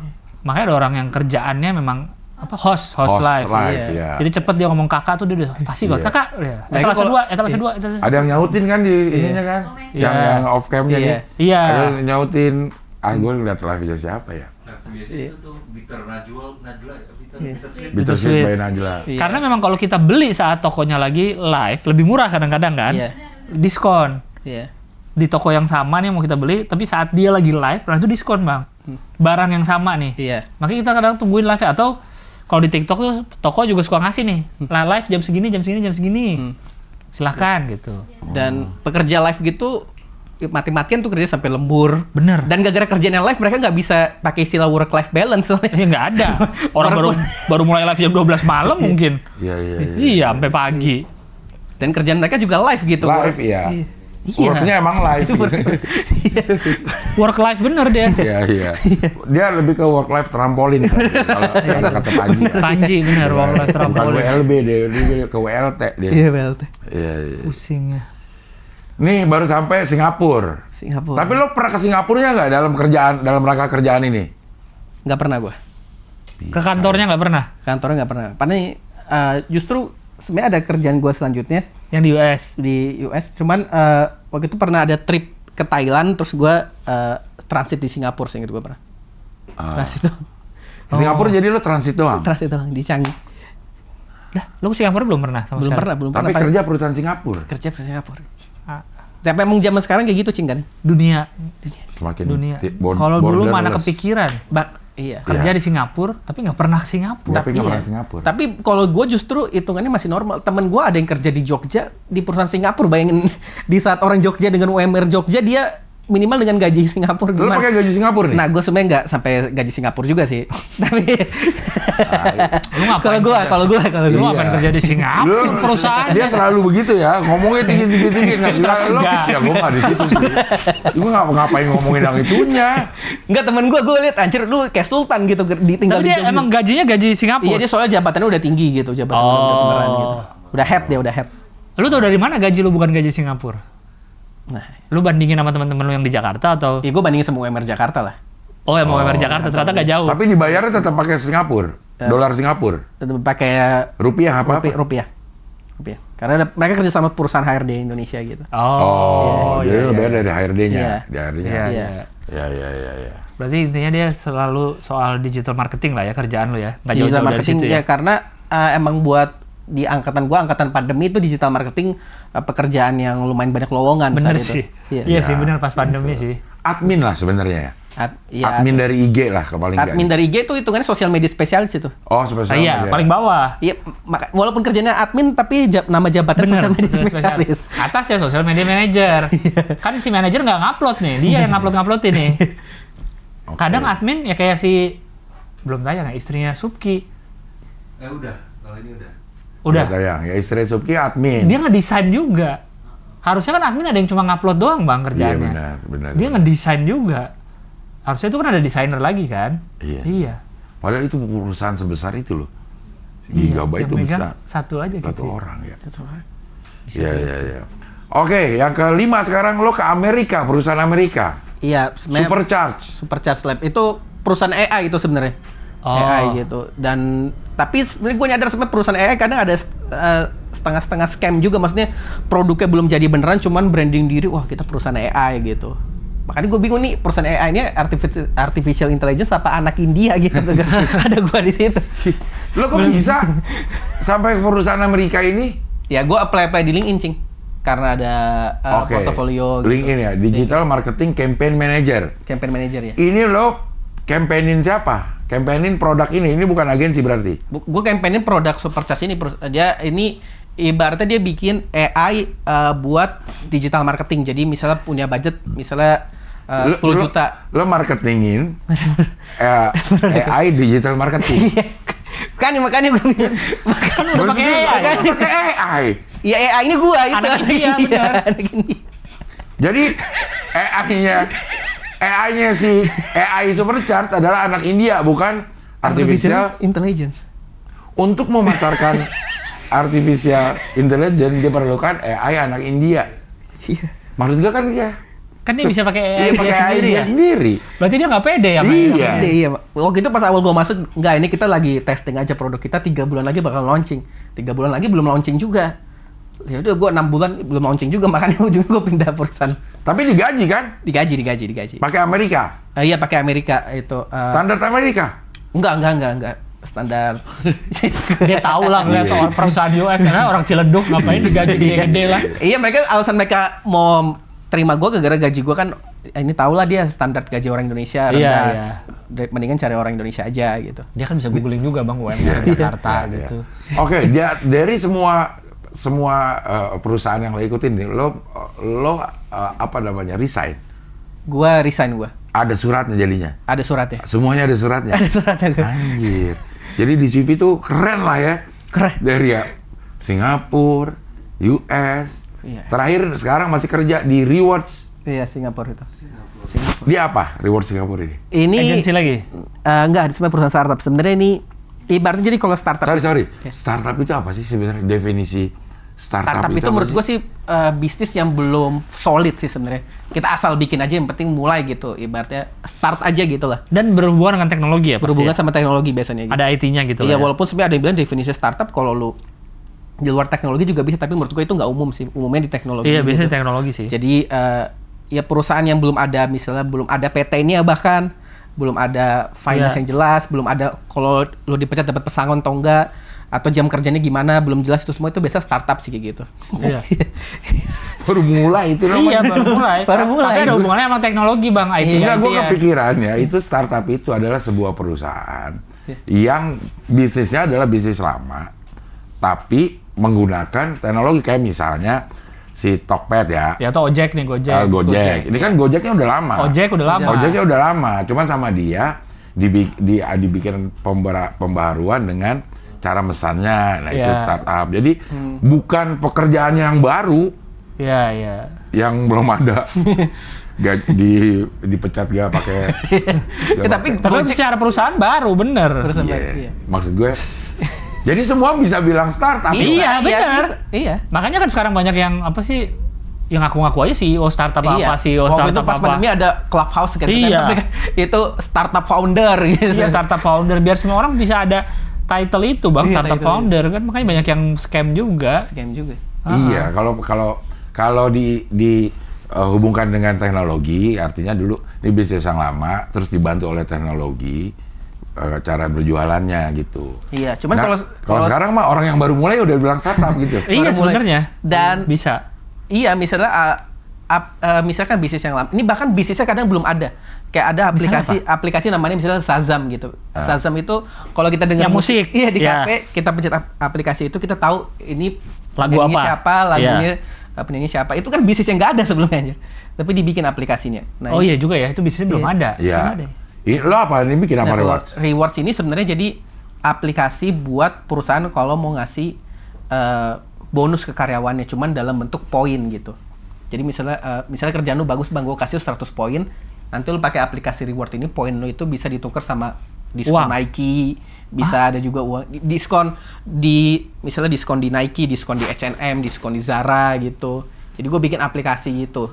Makanya ada orang yang kerjaannya memang apa host live. Iya. Jadi cepet dia ngomong kakak tuh dia udah pasti Iya. banget. Kakak, ya. Nah, Etalase kalau- 2, etalase 2. Ada yang nyautin kan di ininya kan? Iya. Yang off camnya Iya. nih. Iya. Ada yang nyautin. Gue liat live-nya siapa ya? Nah, biasanya itu tuh Bitter Najla, Bittersweet. Bittersweet by Najla. Iya. Karena memang kalau kita beli saat tokonya lagi live lebih murah kadang-kadang kan. Iya. Diskon. Iya. Di toko yang sama nih mau kita beli, tapi saat dia lagi live, nah itu diskon bang. Barang yang sama nih. Iya. Makanya kita kadang tungguin live atau kalau di TikTok tuh toko juga suka ngasih nih, lah live jam segini. Silahkan gitu. Dan pekerja live gitu mati-matian tuh kerja sampai lembur. Bener. Dan gara-gara kerjanya live mereka nggak bisa pakai istilah work life balance soalnya. Ya nggak ada. Orang baru mulai live jam 12 malam mungkin. Iya. Iya, sampai pagi. Dan kerjaan mereka juga live gitu. Live iya. Iya. Worknya emang live. Work life bener dia. Iya. Dia lebih ke work life trampolin kalau kata Panji. Panji bener, work life Bukan trampolin. WLB dia ke WLT dia. Iya, BLT. Iya. Pusing ya. Nih baru sampai Singapura. Singapura. Tapi lo pernah ke Singapura nggak dalam rangka kerjaan ini? Nggak pernah gua. Ke kantornya nggak pernah? Kantornya nggak pernah. Padahal justru sebenarnya ada kerjaan gua selanjutnya Yang di US? di US. Cuman waktu itu pernah ada trip ke Thailand, terus gua transit di Singapura, seingat gua pernah. Transit tuh. Singapura jadi lo transit doang. Transit doang di Changi. Lah, lu ke Singapura belum pernah sama Belum sekali? pernah, belum Tapi pernah. kerja perusahaan Singapura. Kerja di Singapura. Ah, Sampai emang zaman sekarang kayak gitu, Cing kan? dunia. Semakin Dunia. Kalau dulu mana borderless. kepikiran Iya. kerja di Singapura, tapi nggak pernah ke Singapura. Tapi nggak Iya. pernah Singapura. Tapi kalau gue justru hitungannya masih normal. Temen gue ada yang kerja di Jogja di perusahaan Singapura. Bayangin di saat orang Jogja dengan UMR Jogja dia minimal dengan gaji Singapura Lo gimana? pakai gaji Singapura nih? Nah, gue sebenarnya nggak sampai gaji Singapura juga sih. Tapi Lu ngapain kalau gue, kerja? kalau gue, Lu Iya. ngapain kerja di Singapura? Lu- Perusahaan dia selalu begitu ya, ngomongnya tinggi nggak kira lo. Enggak. Ya gue nggak di situ sih. Gue ngapain ngomongin yang itunya. nggak temen gue lihat anjir lu kayak sultan gitu tinggal Tapi di dia Jogja. emang gajinya gaji Singapura. Iya dia soalnya jabatannya udah tinggi gitu, jabatannya udah beneran gitu. Udah head dia, udah head. Lu tau dari mana gaji lu bukan gaji Singapura? Nah, Lu bandingin sama teman-teman lu yang di Jakarta atau? ya gue bandingin sama UMR Jakarta lah. Oh, yang mau UMR Jakarta ternyata gak jauh. Tapi dibayarnya tetap pakai Singapura, dolar Singapura, Tetap pakai rupiah apa? rupiah. Karena mereka kerja sama perusahaan HRD Indonesia gitu. Oh, jadi iya, lu iya. bayar dari HRD-nya, Iya. dari Iya, Iya. Ya. Berarti intinya dia selalu soal digital marketing lah ya kerjaan lu ya. Nggak Digital jauh-jauh dari marketing situ ya, ya. karena emang buat di angkatan pandemi itu digital marketing pekerjaan yang lumayan banyak lowongan Bener saat sih. itu. Iya sih bener pas pandemi sih. Admin lah sebenarnya ya. Iya, Admin dari IG lah paling nggak. admin dari IG itu hitungannya sosial media spesialis itu. Oh, spesial. Iya, paling bawah. Iya, walaupun kerjanya admin tapi nama jabatan sosial media spesialis. Atas ya social media manager. Kan si manajer nggak ngupload nih, dia yang nguploadin nih. Kadang admin ya kayak si belum tayang ya istrinya Subki. Udah, kalau ini udah. Udah. Sayang, ya istri Subki admin. Dia ngedesain juga. Harusnya kan admin ada yang cuma ngupload doang bang kerjaannya. Iya, benar. Dia ngedesain juga. Harusnya itu kan ada desainer lagi kan? Iya. Padahal itu perusahaan sebesar itu loh. Gigabyte itu yang megang bisa satu aja satu gitu. orang ya. Iya. Oke, yang kelima sekarang lo ke Amerika, perusahaan Amerika. Iya, sebenarnya Supercharge Lab itu perusahaan AI itu sebenarnya. Oh. AI gitu. Dan tapi sebenarnya gue nyadar sebenarnya perusahaan AI kadang ada setengah-setengah scam juga, maksudnya produknya belum jadi beneran, cuman branding diri, wah kita perusahaan AI gitu. Makanya gue bingung nih perusahaan AI ini artificial intelligence apa anak India gitu. Ada gue di situ. Lo kok bisa sampai ke perusahaan Amerika ini? Ya gue apply di LinkedIn, Cing. Karena ada Oke. portofolio gitu. LinkedIn ya, Digital Marketing Campaign Manager. Campaign manager ya. Ini lo campaignin siapa? Campaignin produk ini bukan agensi berarti? Gue campaignin produk Supercharge ini. Dia ini ibaratnya dia bikin AI buat digital marketing. Jadi misalnya punya budget misalnya 10 juta. Lo marketingin AI digital marketing. Kan makanya gue bilang. Kan udah pakai AI. Pakai AI. Iya AI ini gue itu. Anak India, benar. Anak India. Jadi AI-nya si AI Supercharge adalah anak India, bukan artificial. Intelligence. Untuk memasarkan artificial intelligence diperlukan AI anak India. Iya. Maksud gue kan ya. Kan dia bisa pakai AI Iya, pakai dia AI sendiri dia ya. sendiri. Berarti dia nggak pede ya Iya. Iya. Waktu itu pas awal gue masuk, enggak ini kita lagi testing aja produk kita 3 bulan lagi bakal launching. 3 bulan lagi belum launching juga. Ya udah gue 6 bulan belum launching juga, makanya ujungnya gue pindah perusahaan. Tapi digaji kan? Digaji. Pakai Amerika. Iya pakai Amerika itu. Standar Amerika. Enggak. Standar. Dia tahu lah ngeliat orang perusahaan US karena orang Ciledug ngapain digaji gede-gede lah. Iya alasan mereka mau terima gue gara-gara gaji gue kan ini tau lah dia standar gaji orang Indonesia rendah. Iya. Mendingan cari orang Indonesia aja gitu. Dia kan bisa googling juga bang UMR Jakarta gitu. Oke, dari semua perusahaan yang lo ikutin nih, lo apa namanya resign? Gua resign gua. Ada suratnya jadinya. Ada suratnya. Semuanya ada suratnya. Ada suratnya gua. Anjir. Jadi di CV tuh keren lah ya. Keren. Dari ya Singapura, US. Iya. Terakhir sekarang masih kerja di Rewards. Iya Singapura itu. Di apa Rewards Singapura ini? Ini Agensi lagi? enggak, sebenarnya perusahaan startup. Sebenarnya ini ibaratnya jadi kalau startup. Sorry. Startup itu apa sih sebenarnya definisi startup Startup itu apa menurut sih? gue sih bisnis yang belum solid sih sebenarnya. Kita asal bikin aja, yang penting mulai gitu. Ibaratnya start aja gitu lah. Dan berhubungan dengan teknologi ya pasti Berhubungan ya? sama teknologi biasanya. Gitu. Ada IT-nya gitu Iya, lah ya? walaupun sebenarnya ada yang bilang definisi startup kalau lu di luar teknologi juga bisa, tapi menurut gue itu nggak umum sih. Umumnya di teknologi. Iya, gitu. biasanya teknologi sih. Jadi ya perusahaan yang belum ada, misalnya belum ada PT-nya bahkan, belum ada finance Iya. yang jelas, belum ada kalau lu dipecat dapat pesangon atau enggak, atau jam kerjanya gimana, belum jelas, itu semua itu biasa startup sih kayak gitu. Iya. Baru mulai itu namanya. Iya, baru mulai. Baru mulai. Tapi ada hubungannya sama teknologi bang, IT. Enggak, gue IT ya. kepikiran ya, itu startup itu adalah sebuah perusahaan yang bisnisnya adalah bisnis lama, tapi menggunakan teknologi kayak misalnya si Tokped ya, Ya atau Ojek nih, Gojek. Gojek. Ini kan Gojeknya udah lama. Ojek udah lama. Ojeknya udah lama, cuman sama dia dibikin pembaharuan dengan cara mesannya, nah itu Iya. startup. Jadi bukan pekerjaan yang baru, Iya, iya. yang belum ada. Dipecat gak pakai. Tapi Tapi secara perusahaan baru, bener. perusahaan Iya. iya. Maksud gue, jadi semua bisa bilang startup. Iya, benar. Iya. Makanya kan sekarang banyak yang apa sih yang ngaku-ngaku aja CEO startup apa, CEO Waktu itu startup pas apa. pandemi ada Clubhouse kan, Iya. tapi kan itu startup founder gitu. Iya, startup founder, biar semua orang bisa ada title itu Bang, Iya, startup title, founder kan, makanya banyak yang scam juga. Scam juga. Iya, kalau hubungkan dengan teknologi, artinya dulu ini bisnis yang lama, terus dibantu oleh teknologi, cara berjualannya gitu. Iya, cuman Nah, kalau kalau sekarang mah orang yang baru mulai udah bilang startup gitu. Iya mulai. sebenarnya. Dan- bisa. iya, misalnya misalkan bisnis yang lama, ini bahkan bisnisnya kadang belum ada. Kayak ada aplikasi namanya misalnya Shazam gitu. Shazam itu kalau kita dengar Yang musik. iya di Iya. kafe, kita pencet aplikasi itu, kita tahu ini Lagu penyanyi apa? siapa, lagunya penyanyi siapa. Itu kan bisnis yang nggak ada sebelumnya anjir. Tapi dibikin aplikasinya. Nah, Oh iya juga ya, itu bisnisnya belum ada. Iya. Belum ada. Lo apa ini bikin apa Nah, rewards? Rewards ini sebenarnya jadi aplikasi buat perusahaan kalau mau ngasih bonus ke karyawannya, cuman dalam bentuk poin gitu. Jadi misalnya kerjaan lu bagus Bang, gue kasih 100 poin, nanti lu pakai aplikasi reward ini, poin lu itu bisa ditukar sama diskon Uang. Nike, bisa ada juga uang diskon misalnya diskon di Nike, diskon di H&M, diskon di Zara gitu. Jadi gue bikin aplikasi itu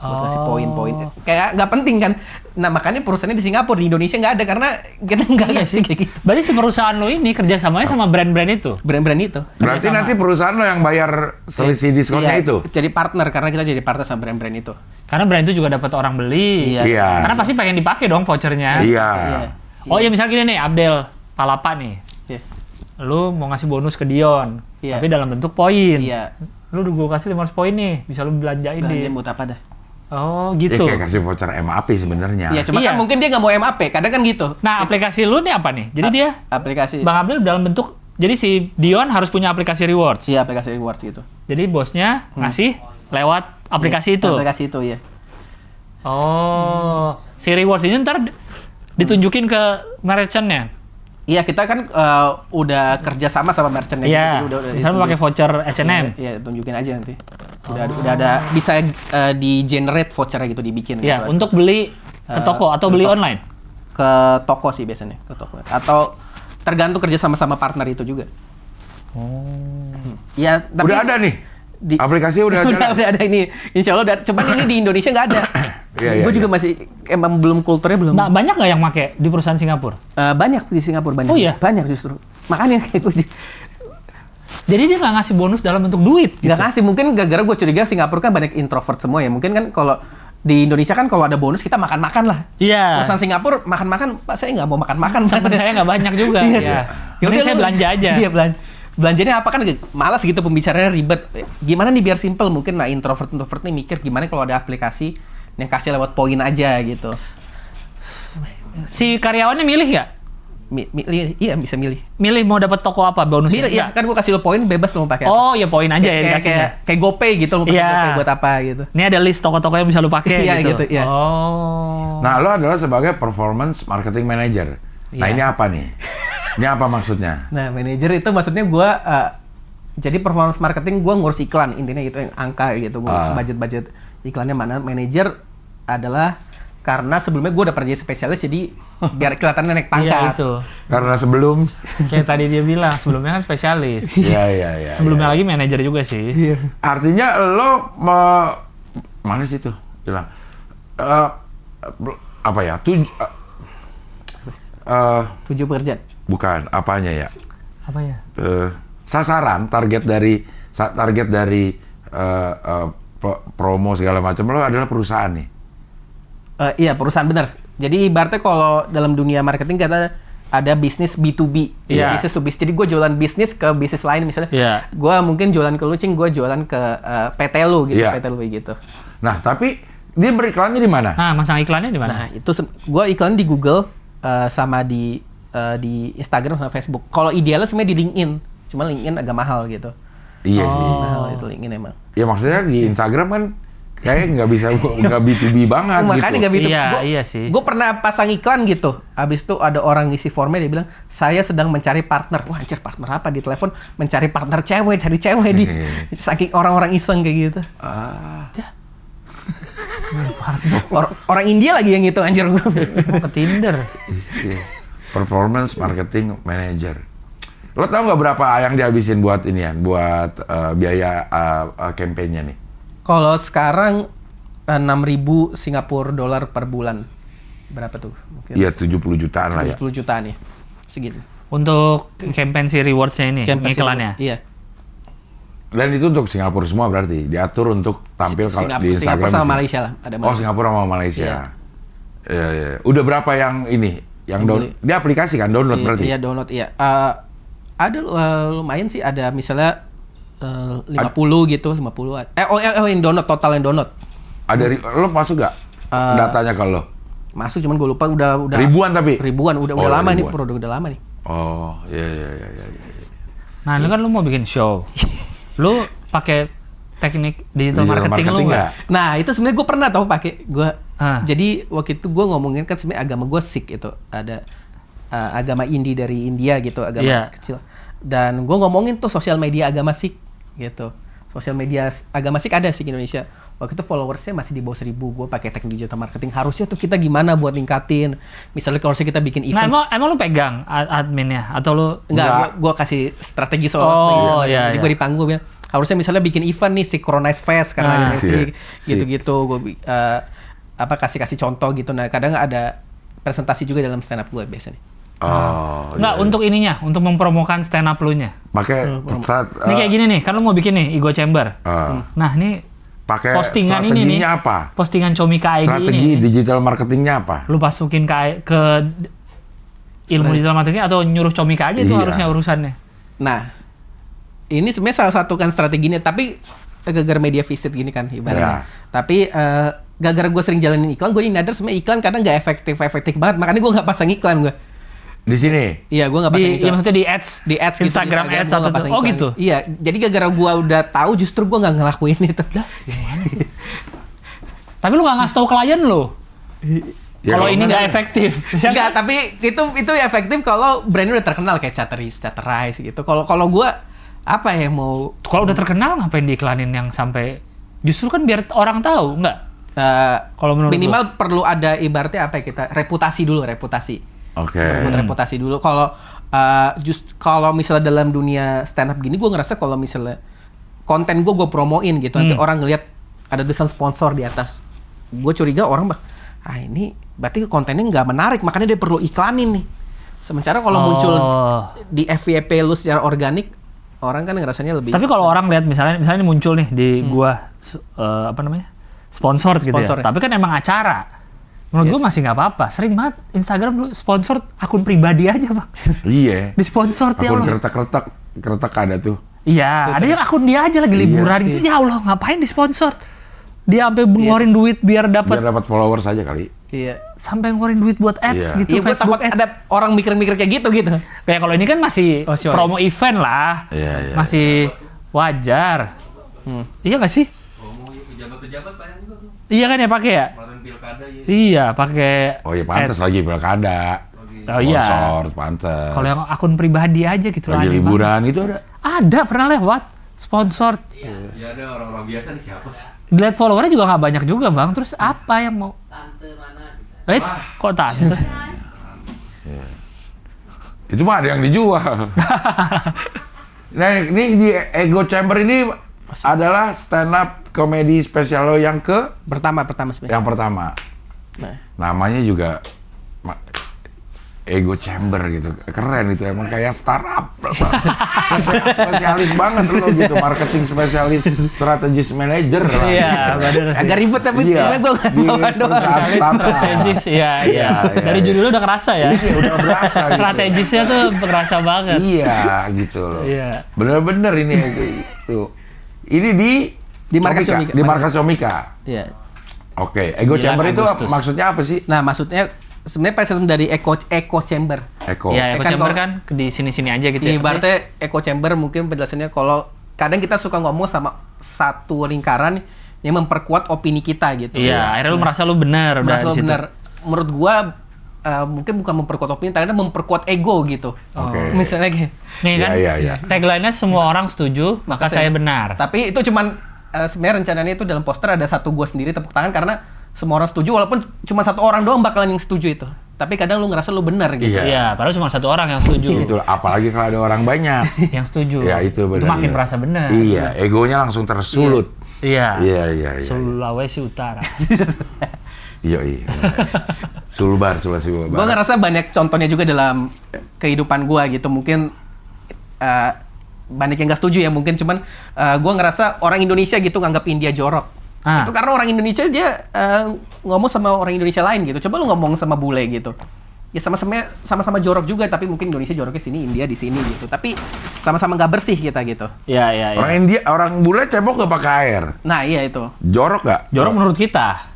buat kasih poin-poin. Kayak nggak penting kan. Nah makanya perusahaannya di Singapura, di Indonesia nggak ada karena kita nggak Iya ngasih kayak gitu. Berarti si perusahaan lo ini kerjasamanya sama brand-brand itu? Brand-brand itu. Berarti nanti perusahaan lo yang bayar selisih diskonnya Iya, itu? jadi partner karena kita jadi partner sama brand-brand itu. Karena brand itu juga dapat orang beli. Iya. Iya. Karena pasti pengen dipakai dong vouchernya. Iya. Oh iya misalnya gini nih, Abdel Palapa nih. Iya. Lu mau ngasih bonus ke Dion, Iya. tapi dalam bentuk poin. Iya. Lu udah gue kasih 500 poin nih, bisa lu belanjain Belanja deh. buat apa dah? Oh Ya, gitu. kayak kasih voucher MAP sebenarnya. Iya, cuma Iya. kan mungkin dia nggak mau MAP, kadang kan gitu. Nah aplikasi lu nih apa nih? Jadi dia, Aplikasi. Bang Abdel dalam bentuk, jadi si Dion harus punya aplikasi rewards. Iya, aplikasi rewards gitu. Jadi bosnya ngasih lewat aplikasi Iya, itu. Aplikasi itu ya. Oh, si rewards ini ntar ditunjukin ke merchant-nya. Iya, kita kan udah kerja sama merchant-nya. Iya. Jadi udah Misalnya pakai voucher H&M. Iya, tunjukin aja nanti. Udah ada bisa di generate voucher gitu dibikin. Iya, gitu. untuk beli ke toko atau beli online. Ke toko sih biasanya, ke toko. Atau tergantung kerja sama partner itu juga. Iya, tapi Udah ada nih? Aplikasi udah jalan? udah ada ini. Insya Allah, cuman ini di Indonesia nggak ada. Iya, Gue iya, juga masih emang belum kulturnya belum. Nah, banyak nggak yang make di perusahaan Singapura? Banyak di Singapura banyak. Oh iya? Banyak justru. Makanya kayak gue Jadi dia nggak ngasih bonus dalam bentuk duit gitu. nggak kasih. Mungkin gara-gara gue curiga Singapura kan banyak introvert semua ya. Mungkin kan kalau di Indonesia kan kalau ada bonus kita makan-makan lah. Iya. Perusahaan Singapura makan-makan, Pak saya nggak mau makan-makan. Temen saya nggak banyak juga. Iya. Iya. Ya Mending udah saya lu- belanja aja. Iya, belanjanya apa kan malas gitu, pembicaranya ribet. Gimana nih biar simple, mungkin nah introvert nih mikir gimana kalau ada aplikasi yang kasih lewat poin aja gitu. Si karyawannya milih nggak? Iya bisa milih. Milih mau dapat toko apa bonusnya? Milih ya, kan gue kasih lo poin bebas lo mau pakai apa. Oh ya poin aja ya kayak dikasihnya. kayak GoPay gitu lo mau pakai Iya. GoPay buat apa gitu. Ini ada list toko-toko yang bisa lu pakai Iya, gitu. gitu, iya. Oh. Nah, lo adalah sebagai performance marketing manager. Nah, Iya. ini apa nih? Ini apa maksudnya? Nah, manajer itu maksudnya gue jadi performance marketing gue ngurus iklan, intinya gitu, yang angka gitu, budget iklannya mana. Manajer adalah karena sebelumnya gue udah pernah jadi spesialis, jadi biar kelihatannya naik Iya pangkat. itu. Karena sebelum Kayak tadi dia bilang sebelumnya kan spesialis. iya. Sebelumnya lagi manajer juga sih. Artinya lo mana sih tuh? Bilang apa ya? 7 pekerjaan. Bukan, apanya ya? Apa ya? Sasaran target dari promo segala macam lo adalah perusahaan nih. Iya, perusahaan bener. Jadi ibaratnya kalau dalam dunia marketing kita ada bisnis B2B, Iya. bisnis to bisnis. Jadi gue jualan bisnis ke bisnis lain misalnya. Iya. Gue mungkin jualan ke Lucing, gue jualan ke PT lu gitu, Iya. PT lu gitu. Nah, tapi dia beriklannya di mana? Nah, masang iklannya di mana? Nah, itu gue iklan di Google sama di Instagram sama Facebook. Kalau idealnya sebenarnya di LinkedIn, cuma LinkedIn agak mahal gitu. Iya sih. Mahal itu LinkedIn emang. Ya maksudnya di Instagram kan kayak nggak bisa nggak B2B banget Makanya gitu. nggak gitu. Iya, iya sih. Gue pernah pasang iklan gitu. Habis itu ada orang ngisi formnya, dia bilang, saya sedang mencari partner. Wah, anjir, partner apa? Di telepon mencari partner cewek, cari cewek di saking orang-orang iseng kayak gitu. Orang India lagi yang itu, anjir. Mau ke Tinder. Iya. Performance marketing manager. Lo tau nggak berapa yang dihabisin buat inian, buat biaya kampanye nih? Kalau sekarang 6.000 Singapura dolar per bulan. Berapa tuh? Mungkin Iya 70 jutaan lah ya. 10 jutaan ya. Segitu. Untuk campaign si rewards-nya ini, Campaign iklannya. Iya. Dan itu untuk Singapura semua berarti diatur untuk tampil kalau di Instagram. Singapura sama bisa. Malaysia lah. Ada Oh Singapura sama Malaysia. Iya. Iya. Udah berapa yang ini? Yang dia aplikasi kan download berarti? Iya download iya. Ada lumayan sih, ada misalnya 50 gitu, 50. Yang download, total yang download. Ada lo masuk gak datanya kalau lo? Masuk, cuman gue lupa udah Ribuan tapi? ribuan udah Oh, lama nih, ribuan. produk udah lama nih. Oh, iya. Nah, lu kan lu mau bikin show. Lu pakai teknik digital marketing lu nggak? Nah, itu sebenarnya gue pernah tau pakai gue. Ah. Jadi waktu itu gue ngomongin kan sebenarnya agama gue Sikh itu ada agama Indi dari India gitu, agama Iya. kecil. Dan gue ngomongin tuh sosial media agama Sikh gitu. Sosial media agama Sikh ada sih di Indonesia. Waktu itu followersnya masih di bawah 1.000. Gue pakai teknik digital marketing. Harusnya tuh kita gimana buat ningkatin. Misalnya kalau kita bikin Nah, event. emang lu pegang adminnya atau lu Enggak, gue kasih strategi soal Oh, strategi. iya, Jadi iya. gue di panggung ya. Harusnya misalnya bikin event nih, Synchronize Fest karena ada musik, Sip. gitu-gitu. Gue kasih contoh gitu. Nah, kadang ada presentasi juga dalam stand up gue biasanya. Oh. nggak iya. untuk ininya, untuk mempromokan stand up lu nya. Pakai saat Ini kayak gini nih, kan lu mau bikin nih Ego Chamber. Nah, ini pakai postingan ini nih. strateginya apa? Postingan Comika ID Strategi ini. digital marketingnya apa? Lu masukin ke ilmu digital marketing atau nyuruh Comika aja itu Iya. harusnya urusannya. Nah, ini sebenarnya salah satu kan strateginya, tapi gara-gara media visit gini kan ibaratnya. Ya. Tapi gara-gara gue sering jalanin iklan, gue nyadar sebenarnya iklan kadang nggak efektif banget. Makanya gue nggak pasang iklan gue. Di sini. Iya, gue nggak pasang Di, iklan. ya maksudnya di ads, Di ads gitu, Instagram di ads gua atau nggak pasang oh iklan. gitu. Iya, jadi gara-gara gua udah tahu justru gua nggak ngelakuin itu. Lah, gimana sih? Tapi lu nggak ngasih tahu klien lu. Ya, kalau ini nggak kan- efektif. Ya Enggak, tapi itu efektif kalau brandnya udah terkenal kayak Chatterize gitu. Kalau gua apa ya mau Kalau udah terkenal ngapain diiklanin yang sampai justru kan biar orang tahu, enggak? Kalau menurut minimal perlu ada ibaratnya apa ya, kita reputasi dulu, reputasi. Oke. Buat reputasi dulu. Kalau kalau misalnya dalam dunia stand up gini, gue ngerasa kalau misalnya konten gue promoin gitu, nanti orang ngeliat ada tulisan sponsor di atas, gue curiga orang ini berarti kontennya nggak menarik, makanya dia perlu iklanin nih. Sementara kalau muncul di FYP lu secara organik, orang kan ngerasanya lebih. Tapi kalau orang lihat misalnya ini muncul nih di gua apa namanya? Sponsor gitu Sponsor, ya. ya. Tapi kan emang acara. Menurut Yes. gua masih nggak apa-apa. Sering banget Instagram lu sponsor akun pribadi aja, Bang. Iya. Di sponsor ya Akun Allah. kretek ada tuh. Iya, ada yang akun dia aja lagi liburan gitu. Ya Allah, ngapain di sponsor? Dia sampai ngeluarin duit biar Biar dapat dapat followers aja kali. Iya. sampai ngeluarin duit buat ads Iya. gitu, Iya, gue takut Facebook ads. ada orang mikir-mikir kayak gitu. Kayak kalau ini kan masih Oh, sure. promo event lah. Iya, Masih wajar. Iya nggak sih? Promo pejabat-pejabat banyak juga tuh. Iya kan ya pakai ya? Kemarin pilkada ya. Iya, pakai. Oh iya pantas ads. lagi pilkada. Oh iya. Sponsor pantas. Kalau yang akun pribadi aja gitu lagi aneh liburan itu ada. banget. Ada pernah lewat sponsor. Ya ada orang-orang biasa nih siapa sih? Dilihat followernya juga nggak banyak juga, Bang. Terus apa yang mau? Tante mana? Eits, kok tante? Itu mah ada yang dijual. Nah, ini di Ego Chamber ini adalah stand up komedi spesial lo yang Pertama sebenarnya. yang pertama. Nah. Namanya juga Ego Chamber gitu. Keren itu emang kayak startup. Spesialis banget lo gitu, marketing spesialis, strategis manager lah. Iya, benar. Agak ribet tapi Iya. sebenarnya gue nggak Di tahu doang. perusahaan Spesialis startup. strategis, iya. Iya, Dari iya. judulnya udah kerasa ya. Iya, udah berasa gitu. Strategisnya tuh kerasa banget. Iya, gitu loh. Iya. Bener-bener ini itu. Ini Di Markas Comika, Comika. Di Markas Comika. Iya. Oke, Ego 9 Chamber itu Agustus. maksudnya apa sih? Nah, maksudnya sebenarnya presiden dari Eco Chamber. Eko. Iya, Echo Kan Chamber kalau- kan di sini-sini aja gitu ya. Ibaratnya Eco Chamber mungkin penjelasannya kalau kadang kita suka ngomong sama satu lingkaran yang memperkuat opini kita gitu. Iya, akhirnya lu merasa lu benar udah Merasa di situ. benar. Menurut gua mungkin bukan memperkuat opini, tapi memperkuat ego gitu. Oke. Misalnya gini. Nih kan, Iya, iya. tagline-nya semua orang setuju, maka saya benar. Tapi itu cuman sebenarnya rencananya itu dalam poster ada satu gua sendiri tepuk tangan karena semua orang setuju walaupun cuma satu orang doang bakalan yang setuju itu. Tapi kadang lu ngerasa lu benar gitu. Iya. Iya, padahal cuma satu orang yang setuju. Gitu, apalagi kalau ada orang banyak. Yang setuju. Ya itu benar. Itu makin iya. merasa benar. Iya, egonya langsung tersulut. Iya. Iya. Sulawesi Utara. Iya. Sulbar. Gue ngerasa banyak contohnya juga dalam kehidupan gue gitu. Mungkin banyak yang gak setuju ya mungkin. Cuman gue ngerasa orang Indonesia gitu nganggap India jorok. Itu karena orang Indonesia dia ngomong sama orang Indonesia lain gitu. Coba lu ngomong sama bule gitu. Ya sama-sama jorok juga, tapi mungkin Indonesia joroknya sini, India di sini gitu. Tapi sama-sama nggak bersih kita gitu. Iya. Orang bule cebok nggak pakai air. Nah iya itu. Jorok nggak? Jorok menurut kita.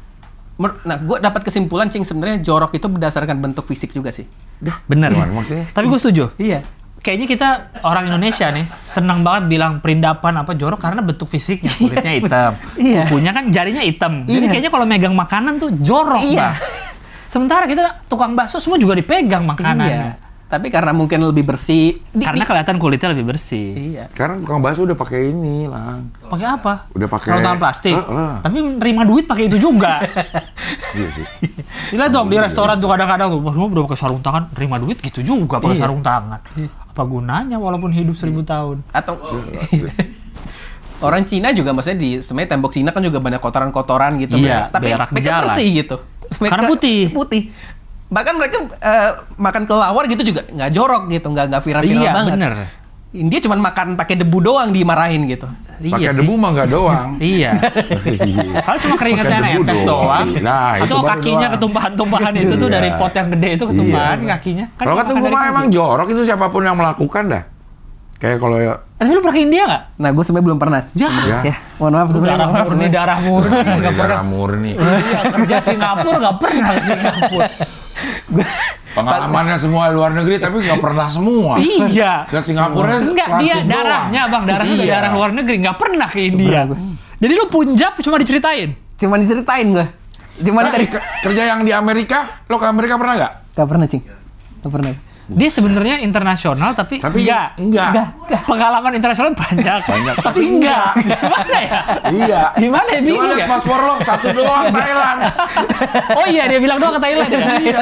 Nah gue dapat kesimpulan Cing sebenarnya jorok itu berdasarkan bentuk fisik juga sih. Bener. Gimana maksudnya? Tapi gue setuju. Iya. Kayaknya kita orang Indonesia nih senang banget bilang perindapan apa jorok karena bentuk fisiknya, kulitnya hitam, Iya. kukunya kan jarinya hitam. Jadi Iya. kayaknya kalau megang makanan tuh jorok, Iya. Bang. Sementara kita tukang bakso semua juga dipegang makanannya. Iya. Tapi karena mungkin lebih bersih. Karena kelihatan kulitnya lebih bersih. Iya. Sekarang tukang bakso udah pakai ini, Lang. Pakai apa? Udah pakai sarung tangan plastik. Heeh. Tapi nerima duit pakai itu juga. Iya sih. Lihat dong di restoran tuh kadang-kadang tuh semua udah pakai sarung tangan, nerima duit gitu juga pakai Iya. sarung tangan. Apa gunanya walaupun hidup 1000 tahun? Atau orang Cina juga maksudnya sebenarnya tembok Cina kan juga banyak kotoran-kotoran gitu. Iya, tapi berak di mereka jalan. bersih gitu. Karena putih. Putih. Bahkan mereka makan kelelawar gitu juga nggak jorok gitu, nggak viral-viral Iya, banget. bener. India cuma makan pakai debu doang dimarahin gitu. Pakai sih. debu mah nggak doang. Iya. Kalau cuma keringetnya Pakai debu netes doang. doang. Nah, itu Atau baru kakinya doang. ketumpahan-tumpahan itu tuh Iya. dari pot yang gede itu ketumpahan kakinya. Kan Kalau kata makan gue dari mah kaki. emang jorok itu siapapun yang melakukan dah. Kayak kalau ya Tapi lu pernah ke India nggak? Nah, gue sebenarnya belum pernah. Ya. Ya, mohon maaf sebenarnya. Darah mohon maaf murni, sebenarnya. darah murni. Nggak pernah. darah murni. Iya, kerja Singapura nggak pernah ke Singapura. Pengalamannya semua luar negeri tapi nggak pernah semua. Iya. Ke Singapura Enggak, dia transit doang. darahnya Bang, darahnya udah Iya. darah luar negeri, nggak pernah ke India. Jadi lu Punjab cuma diceritain? Cuma diceritain gue. Cuma dari Kerja yang di Amerika, lo ke Amerika pernah nggak? Gak pernah, Cing. Gak pernah. Dia sebenarnya internasional tapi enggak. Pengalaman internasional banyak. Tapi enggak. Gimana ya? Iya. Gimana ya? Cuma Bingung lihat ya? paspor lo satu doang Thailand. Oh iya, dia bilang doang ke Thailand ya? Iya.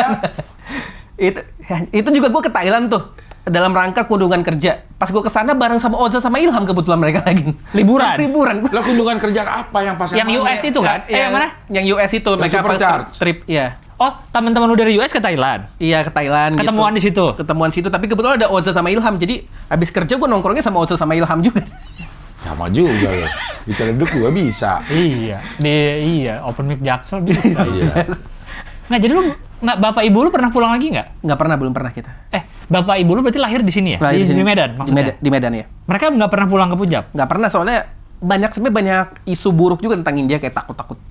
Itu juga gue ke Thailand tuh dalam rangka kunjungan kerja. Pas gue kesana bareng sama Oza sama Ilham kebetulan mereka lagi Liburan? Liburan. Lo kunjungan kerja apa yang pas Yang US itu kan? Yang mana? Yang US itu mereka Supercharge. trip, ya. Oh, teman-teman lu dari US ke Thailand? Iya ke Thailand. Ketemuan gitu. di situ? Ketemuan situ. Tapi kebetulan ada Oza sama Ilham. Jadi habis kerja gue nongkrongnya sama Oza sama Ilham juga. Sama juga lo. Di Ciledug juga bisa. Iya. Iya, open mic Jaksel bisa. Iya. Nah, jadi lu bapak ibu lu pernah pulang lagi nggak? Nggak pernah, belum pernah kita. Bapak ibu lu berarti lahir di sini ya? Lahir Di sini. Medan maksudnya? Di Medan ya. Mereka nggak pernah pulang ke Punjab? Nggak pernah soalnya sebenarnya banyak isu buruk juga tentang India kayak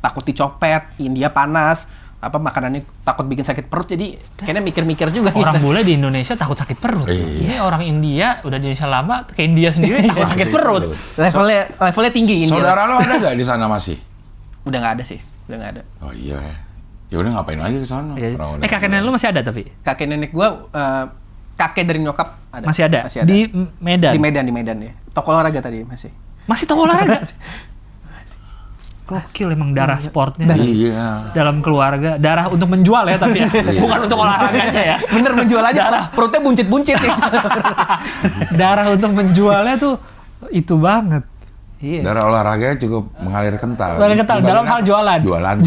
takut dicopet, India panas, apa makanannya takut bikin sakit perut, jadi kayaknya mikir-mikir juga Orang gitu. bule di Indonesia takut sakit perut. Iya. Ini orang India udah di Indonesia lama, ke India sendiri takut sakit perut. Levelnya tinggi India. Saudara lo ada nggak di sana masih? Udah nggak ada sih, udah nggak ada. Oh iya. Ya udah ngapain lagi ke sana? Iya. Orang udah- Kakek nenek lu masih ada tapi? Kakek nenek gua kakek dari nyokap ada. Masih ada? Masih ada. Di Medan? Di Medan ya. Toko olahraga tadi masih. Masih toko olahraga? Gokil emang darah sportnya. Iya. Dalam keluarga, darah untuk menjual ya tapi ya, bukan untuk olahraganya ya. Bener menjual aja, Darah. perutnya buncit-buncit ya. Darah untuk menjualnya tuh itu banget. Iya. Darah olahraganya cukup mengalir kental. Mengalir kental, dalam hal jualan. Jualan.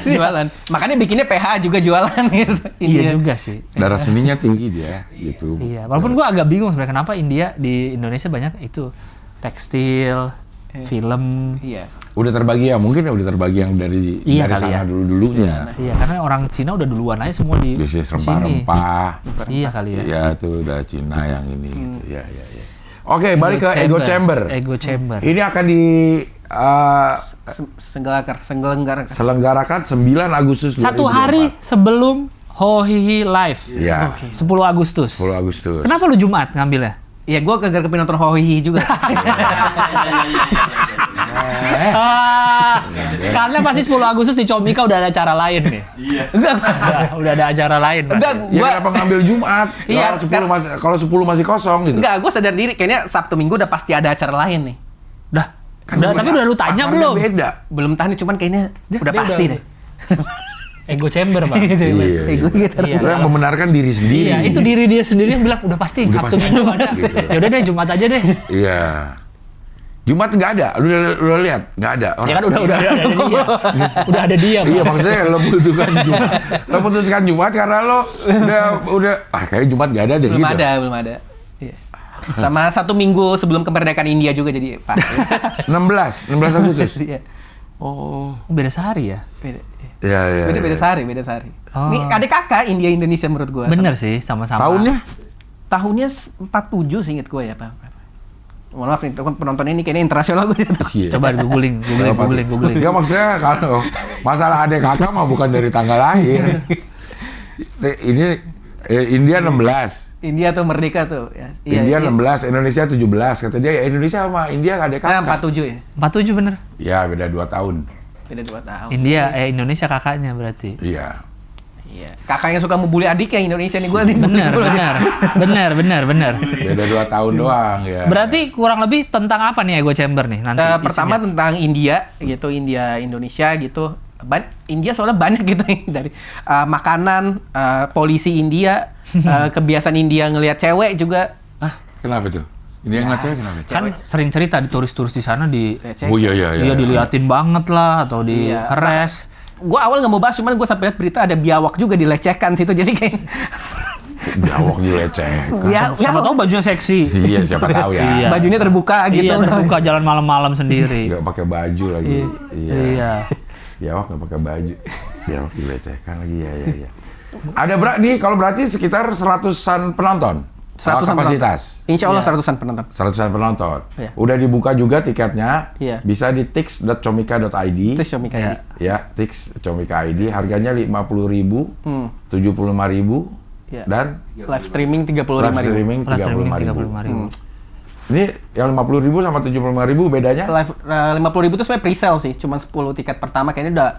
Jualan. Makanya bikinnya PH juga jualan gitu. Iya juga sih. Darah seninya tinggi dia gitu. Iya, walaupun gua agak bingung sebenarnya kenapa India di Indonesia banyak itu tekstil, film. Iya. Udah terbagi ya, mungkin ya udah terbagi yang dari Iya kali sana ya. dulu-dulunya. Iya, karena orang Cina udah duluan aja semua di Bisnis sini. rempah-rempah. Iya kali ya. Iya tuh udah Cina yang ini gitu. Iya, iya, iya. Oke, balik ke Ego Chamber. Ego Chamber. Ini akan selenggarakan 9 Agustus 2024. Satu hari sebelum Hohihi Live. Iya. Oke, 10 Agustus. 10 Agustus. Kenapa lu Jumat ngambilnya? Iya, gue kagak kepin nonton Hohihi juga. Karena pasti 10 Agustus di Comika udah ada acara lain nih. Iya. Udah ada acara lain. Mas. Enggak, Ya gua kenapa ngambil Jumat? Iya, Kalau 10 masih kosong gitu. enggak, gue sadar diri kayaknya Sabtu Minggu udah pasti ada acara lain nih. Dah. Kan Udah, tapi udah lu tanya pasarnya belum? Beda. Belum tahu nih, cuman kayaknya udah dia pasti udah- deh. Ego Chamber, Bang. Iya, Ego gitu. Iya. Lo yang membenarkan diri sendiri. Iya, itu diri dia sendiri yang bilang udah pasti Udah Sabtu pasti. Minggu ada. Gitu. Ya udah deh Jumat aja deh. Iya. Jumat nggak ada, lu lihat nggak ada. Ya kan udah ada dia. Udah ada dia. Iya Pak. maksudnya lo putuskan Jumat karena lo udah kayaknya Jumat nggak ada deh Belum gitu. belum ada. Iya. Sama 1 minggu sebelum kemerdekaan India juga jadi Pak. 16 Agustus. Iya. Oh. Beda sehari ya. Beda. Iya. Beda sehari. Oh. Ini adik kakak India Indonesia menurut gua. Bener sih, sama-sama. Tahunnya 47 sih inget gua ya, Pak. Mohon maaf nih, penontonnya ini kayaknya internasional gue. Iya. Coba googling. Enggak maksudnya kalau masalah adik kakak mah bukan dari tanggal lahir. Ini India 16. India tuh merdeka tuh. Ya. India 16, Indonesia 17. Kata dia ya Indonesia sama India adik Nah, kakak. 47 ya. 47 bener. Ya beda 2 tahun. Beda 2 tahun. Indonesia kakaknya berarti. Iya. Iya. Kakak yang suka membuli adiknya Indonesia nih gue nih. Bener. Beda 2 tahun doang ya. Berarti kurang lebih tentang apa nih Ego Chamber nih nanti? Pertama isinya? tentang India gitu, Indonesia gitu. India soalnya banyak gitu dari makanan, polisi India, kebiasaan India ngelihat cewek juga. Kenapa tuh? Ini yang ngeliat cewek kenapa? Kan sering cerita di turis-turis di sana Cek. Oh iya. Iya diliatin banget lah atau di Iya. harass. Gue awal nggak mau bahas, cuman gue sampai lihat berita ada biawak juga dilecehkan situ, jadi kayak Biawak dilecehkan. Siapa tahu bajunya seksi. Iya, siapa tahu ya. Iya. bajunya terbuka gitu. Iya, terbuka jalan malam-malam sendiri. Nggak pakai baju lagi. Iya. Biawak nggak pakai baju. Biawak dilecehkan lagi ya. Ada nih kalau berarti sekitar 100-an penonton. 100-an kapasitas. Insya Allah 100-an penonton. 100-an penonton. Iya. Udah dibuka juga tiketnya. Iya. Bisa di tix.comika.id. Itu Xiaomi kayak Ya, tix.comika.id. Harganya 50.000, 75.000, Iya. dan live streaming live 35.000. streaming Live streaming 35.000. 35.000. Ini yang 50.000 sama 75.000 bedanya? Live 50.000 itu sebenarnya pre-sale sih, cuma 10 tiket pertama kayaknya udah.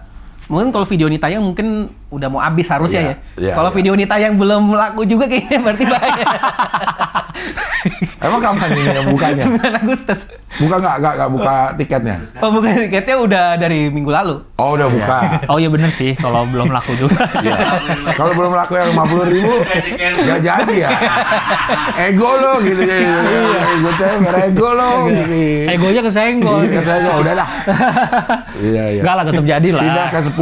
Mungkin kalau video ini tayang mungkin udah mau habis harusnya ya. Iya, Kalau iya. video ini tayang belum laku juga kayaknya berarti bahaya. Emang kapan ini yang bukanya? 9 Agustus. Buka nggak buka tiketnya? Oh bukan, tiketnya udah dari minggu lalu. Oh udah buka. Oh iya bener sih, kalau belum laku juga. Iya. Kalau belum laku yang 50.000 nggak jadi ya. Ego lo gitu ya. Ego cewek ego lo. Gitu. Egonya kesenggol. Iya, saya nggak udah dah. Iya. Enggak lah, tetap jadi lah. Pindah ke 10.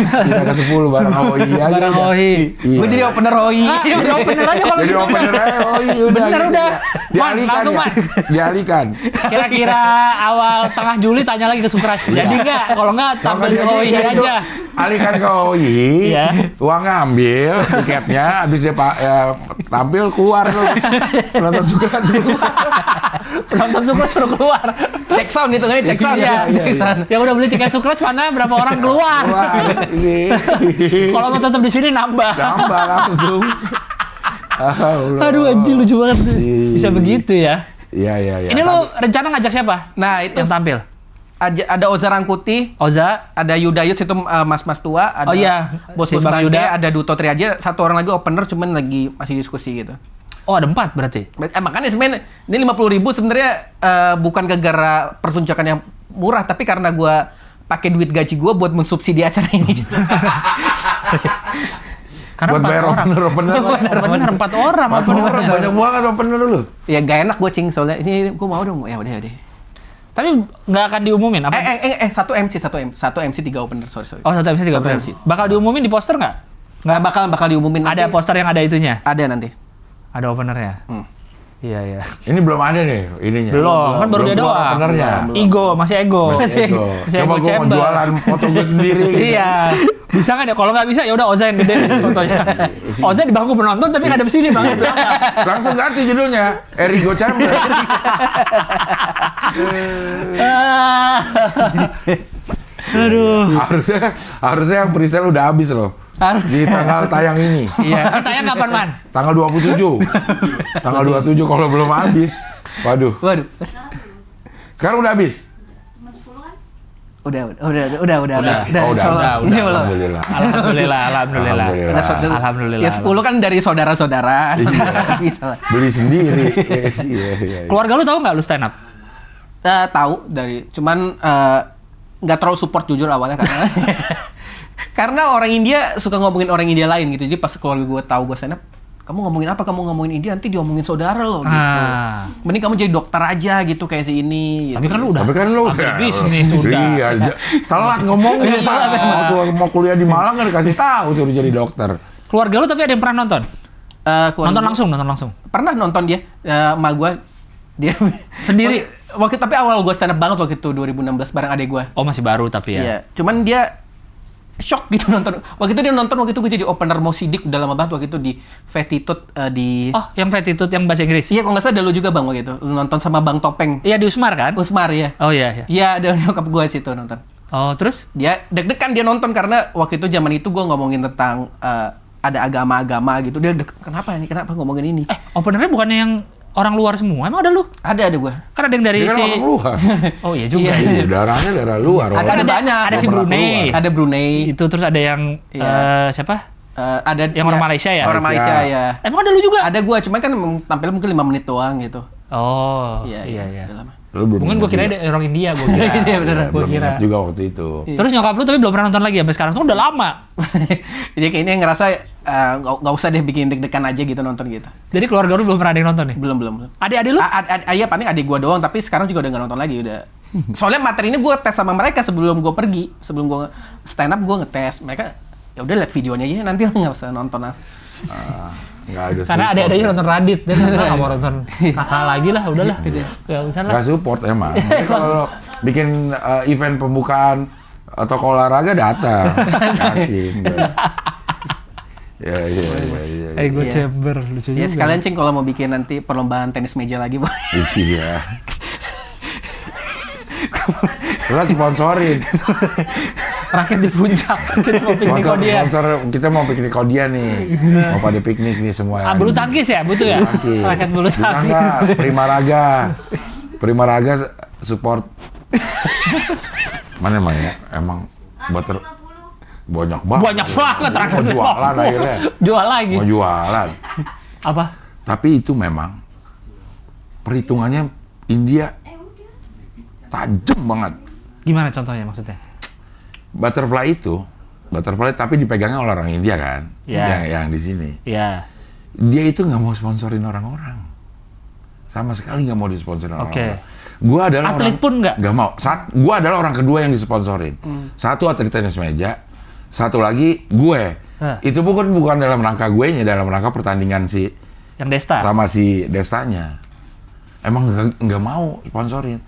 Pindah ke 10 bareng OI aja. Barang udah. Ohi. Iya. Gue jadi opener ROI. Ya udah opener aja kalau Jadi gitu. opener aja OI udah. Bener, gitu. udah. Dialihkan Man, langsung, ya. Man. Dialihkan. Kira-kira awal tengah Juli tanya lagi ke Sukraj. Jadi enggak? Kalau enggak tampil di OI aja. Alihkan ke OI, Iya. uangnya ambil, tiketnya, habis dia tampil keluar tuh. Penonton suka Penonton Sukraj suruh keluar. Cek sound itu kan, cek sound Iya, ya. Cek sound. Yang udah beli tiket Sukraj mana berapa orang keluar. Ini. Kalau mau tetap di sini nambah. Nambah langsung. Aduh anjing lucu banget. Bisa Iya. begitu ya. Iya. Ini lo rencana ngajak siapa Nah itu yang tampil? ada Oza Rangkuti, Oza. ada Yudayut itu mas-mas tua, ada Oh iya, Bos-bos si Bang Bangke, Yuda. ada Duto Triaja, satu orang lagi opener cuman lagi masih diskusi gitu. Oh ada 4 berarti. Makanya sebenarnya ini 50.000 sebenarnya bukan gara-gara pertunjukan yang murah, tapi karena gua pakai duit gaji gua buat mensubsidi acara ini. Karena Buat 4 bayar orang. opener. Bener 4 orang. Orang banyak banget opener dulu. Ya gak enak gua cing soalnya ini gua mau dong, ya udah. Tapi nggak akan diumumin apa? Satu MC 3 opener, sorry. Oh 1 MC 3 Satu bener. MC. Bakal diumumin di poster nggak? Nggak bakal diumumin. Ada nanti. poster yang ada itunya? Ada nanti. Ada openernya? Iya. Ini belum ada nih ininya. Belum, kan baru dia keluar doang. openernya. Ego, masih ego. Masih ego. Masih Coba ego gue mau chamber. jualan foto gue sendiri. Gitu. Iya. Bisa nggak ya? Kalau nggak bisa ya udah Oza yang gede fotonya. Oza di bangku penonton tapi nggak ada sini bang. Langsung ganti judulnya. Erigo Chamber. Aduh. Harusnya yang presale udah habis loh. Di tanggal tayang ini. Iya. Tayang kapan man? Tanggal 27. Tanggal 27 kalau belum habis. Waduh. Sekarang udah habis. Cuma 10 kan? Udah. Oh, udah. Insya Allah. Alhamdulillah. Alhamdulillah. Alhamdulillah. Ya 10 kan dari saudara-saudara. Bisa lah. Beli sendiri. Iya. Keluarga lu tahu nggak lu stand up? Tahu dari, cuman nggak terlalu support jujur awalnya karena orang India suka ngomongin orang India lain gitu. Jadi pas keluarga gue tahu gue stand up, kamu ngomongin apa, kamu ngomongin India nanti diomongin saudara lo gitu. Mending kamu jadi dokter aja gitu kayak si ini. Tapi kan lu udah Tapi kan lu agribisnis udah. Iya, telat ngomongnya Pak. Waktu mau kuliah di Malang kan dikasih tahu suruh jadi dokter. Keluarga lu tapi ada yang pernah nonton? Nonton langsung. Pernah nonton dia, emak gue, dia Sendiri? Tapi awal gue stand up banget waktu itu 2016 bareng adek gue. Oh masih baru tapi ya. Iya, cuman dia shock gitu nonton. Waktu itu gue jadi opener mau sidik udah lama banget waktu itu di Fatitude di. Oh yang Fatitude yang bahasa Inggris? Iya, kalau nggak salah ada lu juga bang waktu itu. Lu nonton sama Bang Topeng. Iya di Usmar kan? Usmar ya. Oh iya. Iya, ada nyokap gue situ nonton. Oh terus? Dia deg-degan dia nonton karena waktu itu zaman itu gue ngomongin tentang ada agama-agama gitu. Dia kenapa ngomongin ini? Openernya bukannya yang orang luar semua? Emang ada lu? Ada gue. Kan ada yang dari Dia kan orang luar. Oh iya juga. Iya, darahnya darah luar. Ada banyak. Ada si Brunei. Ada Brunei. Itu terus ada yang siapa? Ada Yang orang Malaysia ya? Orang Malaysia ya. Emang ada lu juga? Ada gue, cuman kan tampil mungkin 5 menit doang gitu. Oh Iya. Udah lama. Lu belum Mungkin gue kira ingat ada orang India, gue kira. Iya, beneran. Gue belum kira. ingat juga waktu itu. Terus nyokap lu tapi belum pernah nonton lagi sampai sekarang tuh udah lama. Jadi kayaknya ngerasa nggak usah deh bikin deg-degan aja gitu nonton gitu. Jadi keluarga lu belum pernah ada yang nonton nih? Belum. Adik-adik lu? Iya, paling adik gue doang, tapi sekarang juga udah nggak nonton lagi udah. Soalnya materi ini gue tes sama mereka sebelum gue pergi, sebelum gue stand up gue ngetes. Mereka ya udah lihat videonya aja, nanti nggak usah nonton. Nggak ada Karena support. adik-adiknya nonton Radit, dia nggak mau nonton kakak lagi lah, udahlah. Gak usah lah. Nggak support emang. Tapi kalau bikin event pembukaan atau olahraga datang. Yakin. Ya. Gue Iya. chamber, lucu juga. Ya sekalian Cing kalau mau bikin nanti perlombaan tenis meja lagi boleh. Iya. Lu sponsorin. Raket di puncak, kita mau piknik dia. Kita mau piknik dia nih. Mau pada piknik nih semua. Bulu tangkis ya, butuh ya? Tangkis. Raket bulu Bisa tangkis. nggak? Prima Raga support. Mana emang ya? Emang butter 50. banyak banget. Banyak banget raket. Mau jualan akhirnya. Jual lagi. Mau jualan. Apa? Tapi itu memang perhitungannya India tajam banget. Gimana contohnya maksudnya? Butterfly tapi dipegangnya oleh orang India kan, Ya. yang di sini. Iya. Dia itu nggak mau sponsorin orang-orang, sama sekali nggak mau disponsorin Oke. orang-orang. Gua adalah Atlet pun nggak? mau. Gua adalah orang kedua yang disponsorin. Satu atlet tenis meja, satu lagi gue. Itu bukan dalam rangka gue nya, dalam rangka pertandingan si Yang Desta. sama si Destanya. Emang nggak mau sponsorin.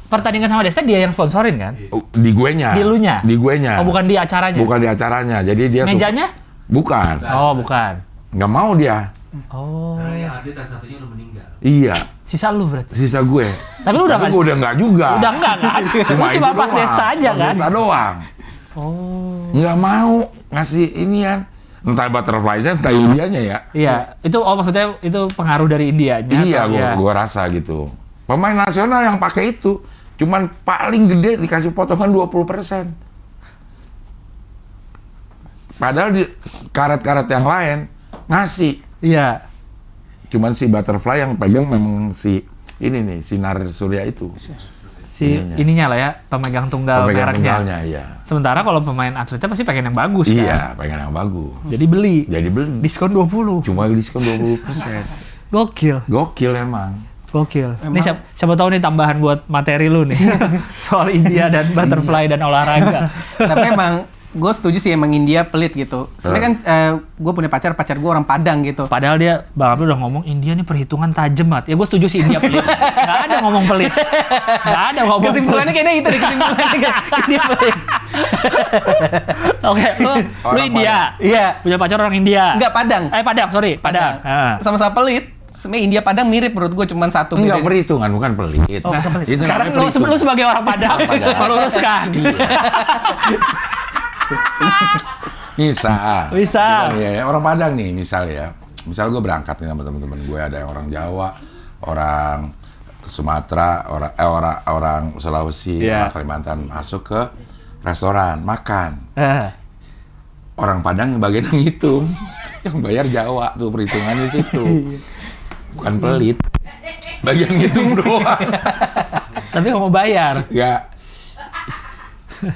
Pertandingan sama Desta dia yang sponsorin kan? Di guenya. Di elunya? Di guenya. Oh bukan di acaranya? Bukan di acaranya. Jadi dia Mejanya? Bukan. Oh bukan. Nggak mau dia. Oh. Karena yang atlet yang satunya udah meninggal. Iya. Sisa lu berarti? Sisa gue. Tapi lu udah Tapi nggak? gue udah nggak juga. Udah enggak kan? Cuma itu pas doang. Desta aja Pas kan? Desta doang. Oh. Nggak mau ngasih inian. Entah butterfly-nya, entah Indianya ya. Iya, itu maksudnya itu pengaruh dari India. Iya, gua rasa gitu. Pemain nasional yang pakai itu, cuman paling gede dikasih potongan 20%. Padahal di karet-karet yang lain ngasih. Iya. Cuman si butterfly yang pegang memang si ini nih, sinar surya itu. Si ininya lah ya, pemegang tunggal Pemegang mereknya. tunggalnya, iya. Sementara kalau pemain atletnya pasti pengen yang bagus kan? Iya, pengen yang bagus. Jadi beli. Jadi beli. Diskon 20. Cuma diskon 20%. Gokil. Gokil emang. Gokil. Ini siapa tahu nih tambahan buat materi lu nih. Soal India dan butterfly dan olahraga. Tapi emang gue setuju sih emang India pelit gitu. Sebenarnya kan gue punya pacar gue orang Padang gitu. Padahal dia, Bang Abdul udah ngomong India nih perhitungan tajam banget. Ya gue setuju sih India pelit. Gak ada ngomong pelit. Gak ada ngomong Kesimpulannya pelit. kayaknya itu deh kesimpulannya. India pelit. Oke, lu Orang India. Iya. Punya pacar orang India. Enggak Padang. Padang, sorry. Padang. Ah. Sama-sama pelit. Sebenarnya India Padang mirip menurut gue cuman satu. Enggak beda. perhitungan, bukan pelit. Oh, bukan pelit. Itu Sekarang namanya perhitungan. lu sebagai orang Padang meluruskan. Bisa. Ya, orang Padang nih misal ya. Misal gue berangkat nih sama teman-teman gue, ada yang orang Jawa, orang Sumatera, orang Sulawesi, Iya. orang Kalimantan masuk ke restoran makan. Orang Padang yang bagian yang ngitung, yang bayar Jawa tuh perhitungannya situ. Bukan pelit. Bagian ngitung doang. Tapi nggak mau bayar. Ya.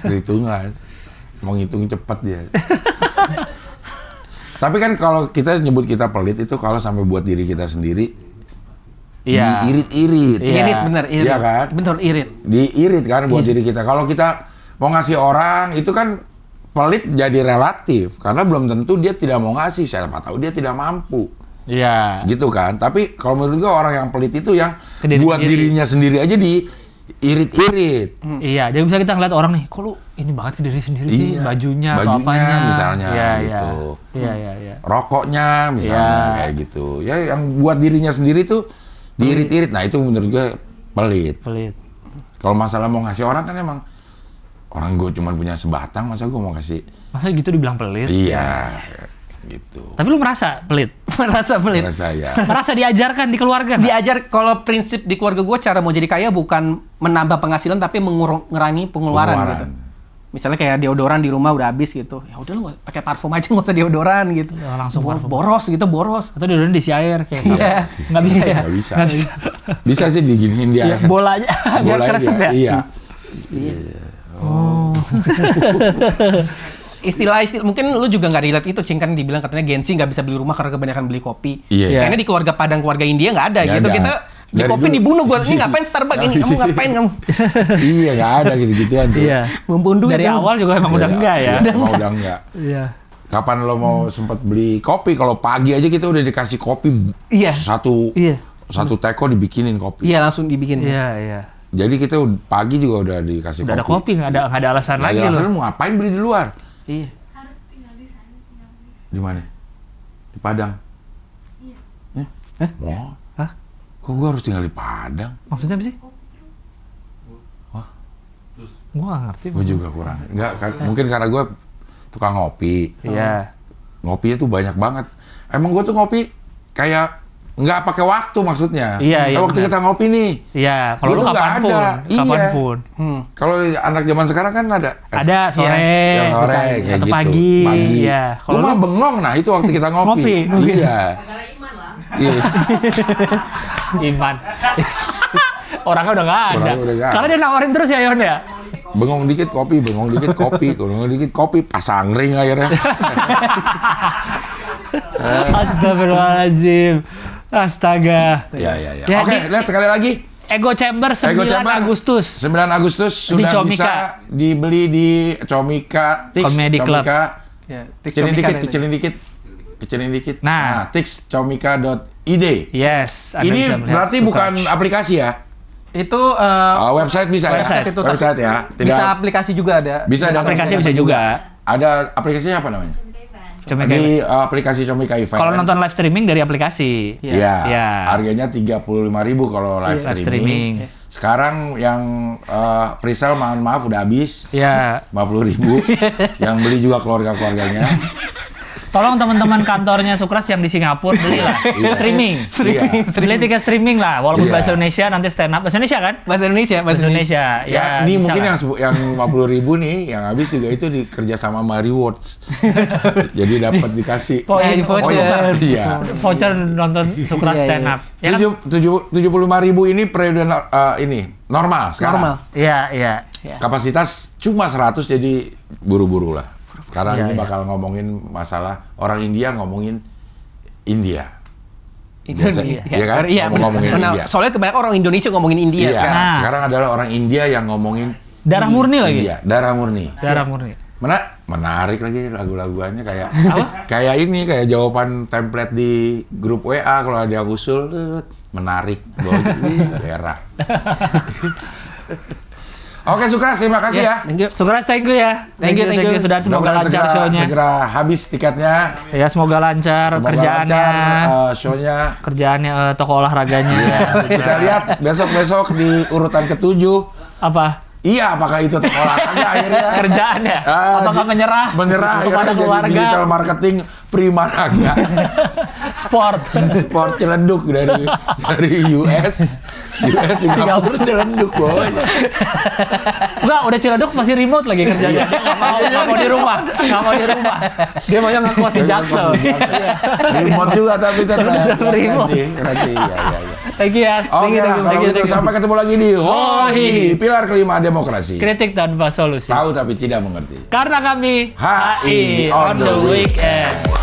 Perhitungan. Mau ngitung cepat dia. Tapi kan kalau kita nyebut kita pelit itu kalau sampai buat diri kita sendiri Iya. diirit-irit. Iya. Irit bener, irit. Iya kan? Betul, irit. Diirit kan buat diri kita. Kalau kita mau ngasih orang itu kan pelit jadi relatif karena belum tentu dia tidak mau ngasih, siapa tahu dia tidak mampu. Iya. Gitu kan. Tapi kalau menurut gua orang yang pelit itu yang Ke diri buat sendiri. dirinya sendiri aja diirit-irit. Iya, jadi misalnya kita ngeliat orang nih, kok lu ini banget ke diri sendiri sih, Iya. bajunya atau Bajunya apanya. misalnya Iya, gitu. Iya, iya, iya. Rokoknya misalnya Iya. kayak gitu. Ya yang buat dirinya sendiri tuh diirit-irit. Nah, itu menurut gue pelit. Pelit. Kalau masalah mau ngasih orang kan emang orang gue cuma punya sebatang, masa gue mau kasih. Masa gitu dibilang pelit? Iya. Gitu. Tapi lu merasa pelit? Merasa pelit. Merasa ya. Merasa diajarkan di keluarga? nggak? Diajar kalau prinsip di keluarga gue cara mau jadi kaya bukan menambah penghasilan tapi mengurangi pengeluaran gitu. Misalnya kayak deodoran di rumah udah habis gitu. Ya udah lu pakai parfum aja nggak usah deodoran gitu. Ya, langsung parfum. boros gitu, boros. Atau diudahin diisi air kayak sama. Iya. Nggak bisa ya? Nggak bisa. Nggak bisa. Bisa sih diginiin dia. Iya, bolanya biar Bolanya keresep dia, ya? Iya. Istilah mungkin lu juga nggak relate itu, Cing, kan dibilang katanya Gen Z nggak bisa beli rumah karena kebanyakan beli kopi. Iya. Kayaknya di keluarga Padang, keluarga India nggak ada Nggak gitu. ada. Kita di Dari kopi dulu. dibunuh gua. Ini ngapain Starbucks ini? Kamu ngapain kamu? Iya, nggak ada gitu-gituan tuh. Iya. Bumbun duit Dari kamu. awal juga emang udah enggak ya? Emang udah enggak. Iya. Kapan lo mau sempat beli kopi? Kalau pagi aja kita udah dikasih kopi. Iya. Satu teko dibikinin kopi. Iya, langsung dibikin. Iya, iya. Jadi kita pagi juga udah dikasih Udah ada kopi. kopi, nggak ada alasan Nggak lagi ada loh. alasan mau ngapain beli di luar? Iya. Harus tinggal di sana, tinggal di. Di mana? Di Padang. Iya. Wah. Hah? Kok gua harus tinggal di Padang? Maksudnya apa sih? Wah. Gua nggak ngerti. Gua juga kurang. Enggak, mungkin karena gua tukang ngopi. Iya. Ngopinya tuh banyak banget. Emang gua tuh ngopi kayak nggak pakai waktu maksudnya. Iya, iya, Waktu benar. kita ngopi nih. Iya, kalau lu Dulu nggak kapanpun, ada. Iya. kapanpun. Kalau anak zaman sekarang kan ada. Ada sore, Yang sore atau kayak gitu. pagi. Pagi. Iya. Kalau Kalau mah lu bengong, nah itu waktu kita ngopi. Ngopi. Iya. Iya. Iman. Orangnya udah nggak ada. Orangnya udah nggak Karena ada. dia nawarin terus ya Yon ya. Bengong dikit kopi, bengong dikit kopi, bengong dikit kopi, pasang ring akhirnya. Astagfirullahaladzim. Astaga. Iya, iya, iya. Ya, Oke, di- lihat sekali lagi. Ego Chamber 9 Ego Chamber, Agustus. 9 Agustus Di sudah Comika. bisa dibeli di Comika, Tix, Comedy Club. Comika. Ya, Kecilin dikit, kecilin dikit. Kecilin dikit. Nah. tixcomika.id. Yes. Anda Ini bisa melihat berarti Sukraj. bukan aplikasi ya? Itu Website bisa website ya? itu Website ya? bisa aplikasi juga ada. Bisa ada aplikasi bisa juga. Ada aplikasinya apa namanya? Comika. Di aplikasi Comika Event. Kalau nonton live streaming dari aplikasi. Iya. Iya. Harganya 35.000 kalau live Live streaming. streaming. Sekarang yang presale mohon maaf udah habis. Ya, 50.000. Yang beli juga keluarga-keluarganya. tolong teman-teman kantornya Sukras yang di Singapura belilah Iya. streaming. Streaming. Beli tiket streaming lah, walaupun Iya. bahasa Indonesia nanti stand up bahasa Indonesia kan? Bahasa Indonesia, Bahasa Indonesia. Ya, bisa ini mungkin lah. yang 50.000 nih, yang habis juga itu dikerja sama sama rewards. Jadi dapat dikasih Poin, voucher. Iya. voucher nonton Sukras Iya, stand iya. up. Ya kan? 75.000 ini periode ini normal sekarang. Normal. Iya, iya. Kapasitas cuma 100 jadi buru-buru lah. Karena Iya, ini iya. bakal ngomongin masalah orang India ngomongin India. Indonesia. Iya kan? Iya, Ngomongin benar. India. Soalnya kebanyakan orang Indonesia ngomongin India Iya, sekarang. Nah. sekarang adalah orang India yang ngomongin Darah murni lagi. India, darah murni. Darah murni. Menarik lagi lagu-laguannya kayak kayak ini kayak jawaban template di grup WA kalau ada yang usul menarik daerah. Oke Sukras, terima kasih ya. Thank you. Sukras, thank you ya. Thank you. Sudah semoga Mudah-mudahan lancar show-nya. segera habis tiketnya. Ya, semoga lancar Semoga kerjaannya. lancar, show-nya. Kerjaannya toko olahraganya. Kita lihat besok-besok di urutan ke-7. Apa? Iya, apakah itu toko olahraga akhirnya? Kerjaannya? Apakah menyerah? Menyerah kepada akhirnya jadi keluarga? digital marketing Primaraga. Sport. Sport celeduk dari US Singapura celeduk boy. Enggak, udah Ciledug masih remote lagi kerjanya. Dia nggak mau di rumah. Nggak mau di rumah. Dia maunya ngekos di Jaksel. Remote juga tapi tetap Remote. keren sih, iya. Thank you ya. Oke lah, kalau gitu sampai ketemu lagi di Hohi. Pilar kelima demokrasi. Kritik tanpa solusi. Tahu tapi tidak mengerti. Karena kami HI HI on the weekend.